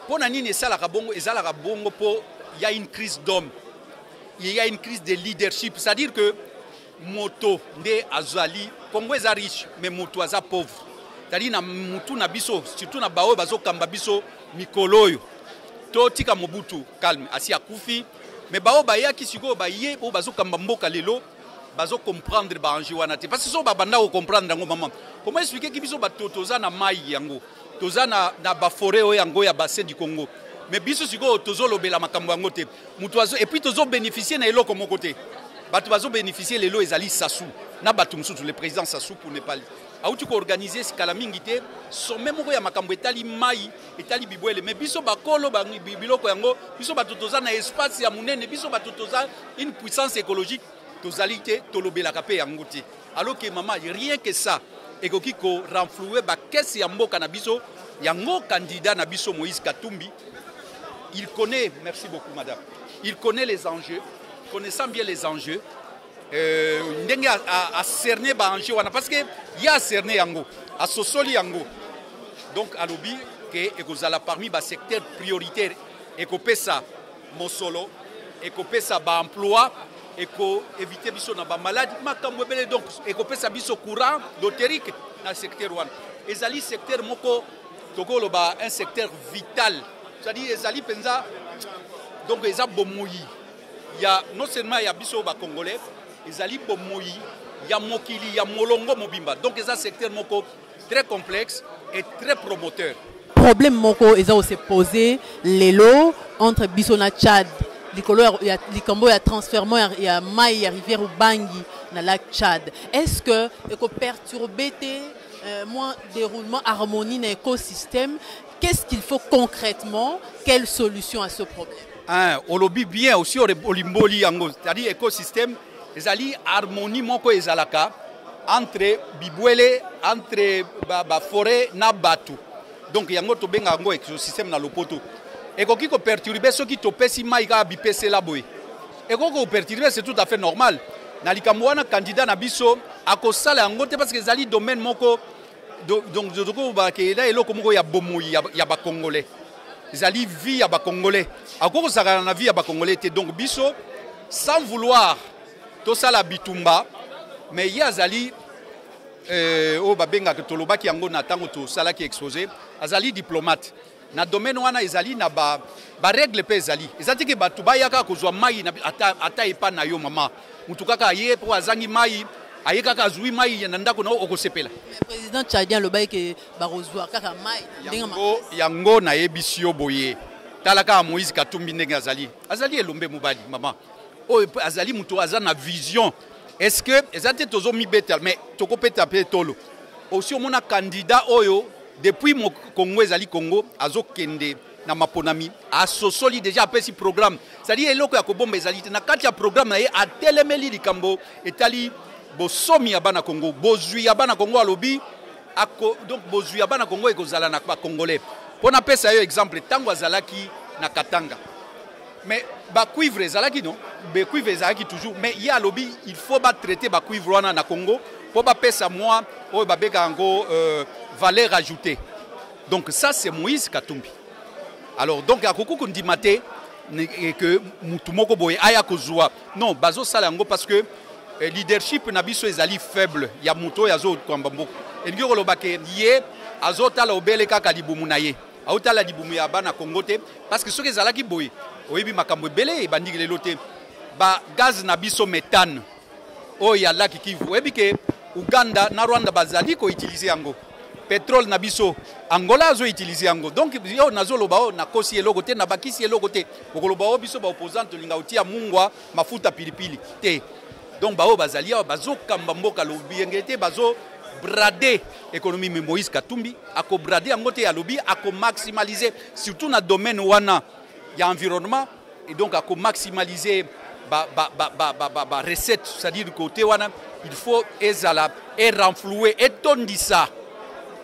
pona nini esalaka bongo po il y a une crise d'homme, il y a une crise de leadership, c'est-à-dire que moto nde azali Congo est riche mais moto aza pauvre, c'est-à-dire na mutu na biso surtout na bao bazo kamba biso mikoloyo to tika Mobutu calme asi akufi mais bao bayaki siko baye po bazo kamba mboka lelo bazo comprendre ba enjeu wana te parce que so babanda ko comprendre ngo maman comment expliquer ki biso batotoza na mai yango toza na ba forêt o yango ya bassin du Congo mais biso siko tozo lobela makambo yango te mutu azo et puis tozo bénéficier na eloko mon côté batu bazo bénéficier lelo ezali Sassou na batu mususu le président Sassou pour ne pas auti ko organiser skala mingi te sommet moko ya makambo etali mai etali bibwele mais biso bakolo ba biloko yango biso batotoza na espace ya munene biso batotoza une puissance écologique tozalité tolobela kapé yango te alors que maman rien que ça ekoki ko renflouer ba caisse ya mboka na biso yango candidat na biso Moïse Katumbi il connaît, merci beaucoup madame, il connaît les enjeux, connaissant bien les enjeux ndenge a cerner ba enjeu wana parce que il y a cerner yango a sosoli yango donc à lobby que ekozala parmi ba secteurs prioritaires ekopesa mosolo ekopesa ba emploi eko éviter biso na ba maladie makambo ebele donc ekopesa biso courant dotérique na secteur wana ezali secteur moko tokolo ba un secteur vital, c'est-à-dire ezali penza donc eza bomoyi ya non seulement ya biso ba congolais ezali bomoyi ya mokili ya molongo mobimba donc eza secteur moko très complexe et très promoteur. Problème moko eza se poser lelo entre biso na Tchad likolo ya likambo ya transferment ya mai ya rivière Ubangi na lac Tchad, est-ce que eko perturber moins déroulement harmonie dans l'écosystème? Qu'est-ce qu'il faut concrètement? Quelle solution à ce problème? On lobby bien aussi au limboli yango, c'est-à-dire écosystème ezali harmonie moko ezalaka entre bibwele entre ba forêt na batu, donc yango to benga yango écosystème na lopoto ekoki ko perturber soki to pesi mai ka bipese la boy ekoki ko perturber, c'est tout à fait normal na likambo wana candidat na biso akosala yango te parce que ezali domaine moko donc joko ba ke ela eloko moko ya bomoyi ya ba congolais ezali vie ya ba congolais akoko saka na vie ya ba congolais te, donc biso sans vouloir to sala bitumba mais yazali o babenga ke tolobaki yango na tango to sala ki exposé azali diplomate na domaine wana ezali na ba règle pe ezali ezati ke batu bayaka kozwa mai na ata epa na yo mama mutu kaka ye po azangi mai aye kaka azui mai na ndako na okosepela président tchadien le bail ke barozwa kaka mai yango na ebisio boye talaka Moïse Katumbi ndenge azali elombe mobali mama o azali mutu azana vision. Est-ce que ezate tozo mi betel mais toko peta pe tolo aussi omona candidat oyo depuis mon Congo ezali Congo azo kende na maponami a sosoli déjà apesi programme, c'est-à-dire eloko ya kobomba ezali na kati ya programme na ye atelemeli likambo etali bosomi ya bana Congo bozui ya bana Congo alobi ako donc bozui ya bana Congo ekozala na ba congolais pona pesa yo exemple tango azalaki na Katanga mais ba cuivre ezalaki non be cuivre ezalaki toujours mais il y a lobby il faut ba traiter ba cuivre wana na Congo pour ba pesa moi o ba beka ngo valeur ajoutée, donc ça c'est Moïse Katumbi. Alors donc à koko kondimate que mutu moko boye aya kozwa non bazo sala ngo parce que leadership na biso ezali faible ya muto yazo kwamba mboko elingi koloba ke ye azotala obele kaka libumu na ye autala libumu ya bana Congo te parce que soki ezalaki boye oyebi makambo ebele ebandiki lelo te ba gaz na biso méthane oyo ya laki Kivu oyebi ke Uganda na Rwanda bazali ko utiliser yango, pétrole na biso Angola azo utiliser yango, donc yo nazoloba o na kosi eloko te na bakisi eloko te bokoloba o biso ba opposante linga utia mungwa mafuta pilipili te, donc ba o bazali o bazo kamba mboka lobi ngete bazo brader économie. Mais Moïse Katumbi ako brader yango te ya lobi ako maximaliser surtout na domaine wana ya environnement et donc ako maximaliser ba recette, c'est-à-dire côté wana il faut ezala et renflouer et tondisa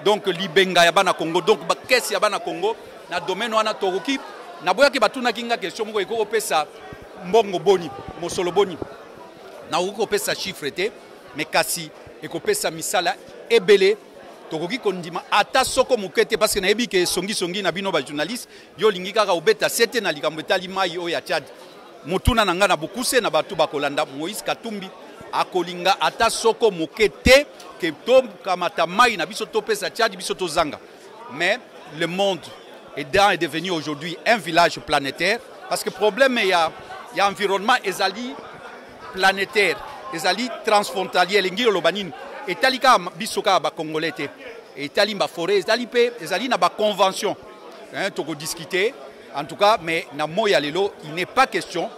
donc libenga ya bana Congo, donc ba caisse ya bana Congo na domaine wana tokoki na boya ki batuna kinga question moko eko pesa mbongo boni mosolo boni na oko pesa chiffre te mais kasi eko pesa misala ebele tokoki kondima ata soko mokete parce que nayebi ke songi na bino ba journaliste yo lingi kaka obeta sete na likambo etali mai oyo ya Tchad mutuna na nga na bokuse na batu bakolanda Moïse Katumbi akolinga ata soko mokete ke to kamata mai na biso topesa Tchad biso tozanga. Mais le monde est devenu aujourd'hui un village planétaire parce que le problème il y a environnement ezali planétaire ezali transfrontalier lingi lobanine etali ka biso ka ba congolais te etali ba forêt ezali na ba convention hein toko discuter en tout cas mais na moya lelo il n'est pas question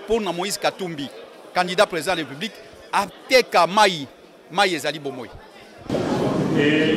pour na Moïse Katumbi candidat président de la République ateka mai ezali bomoy. Et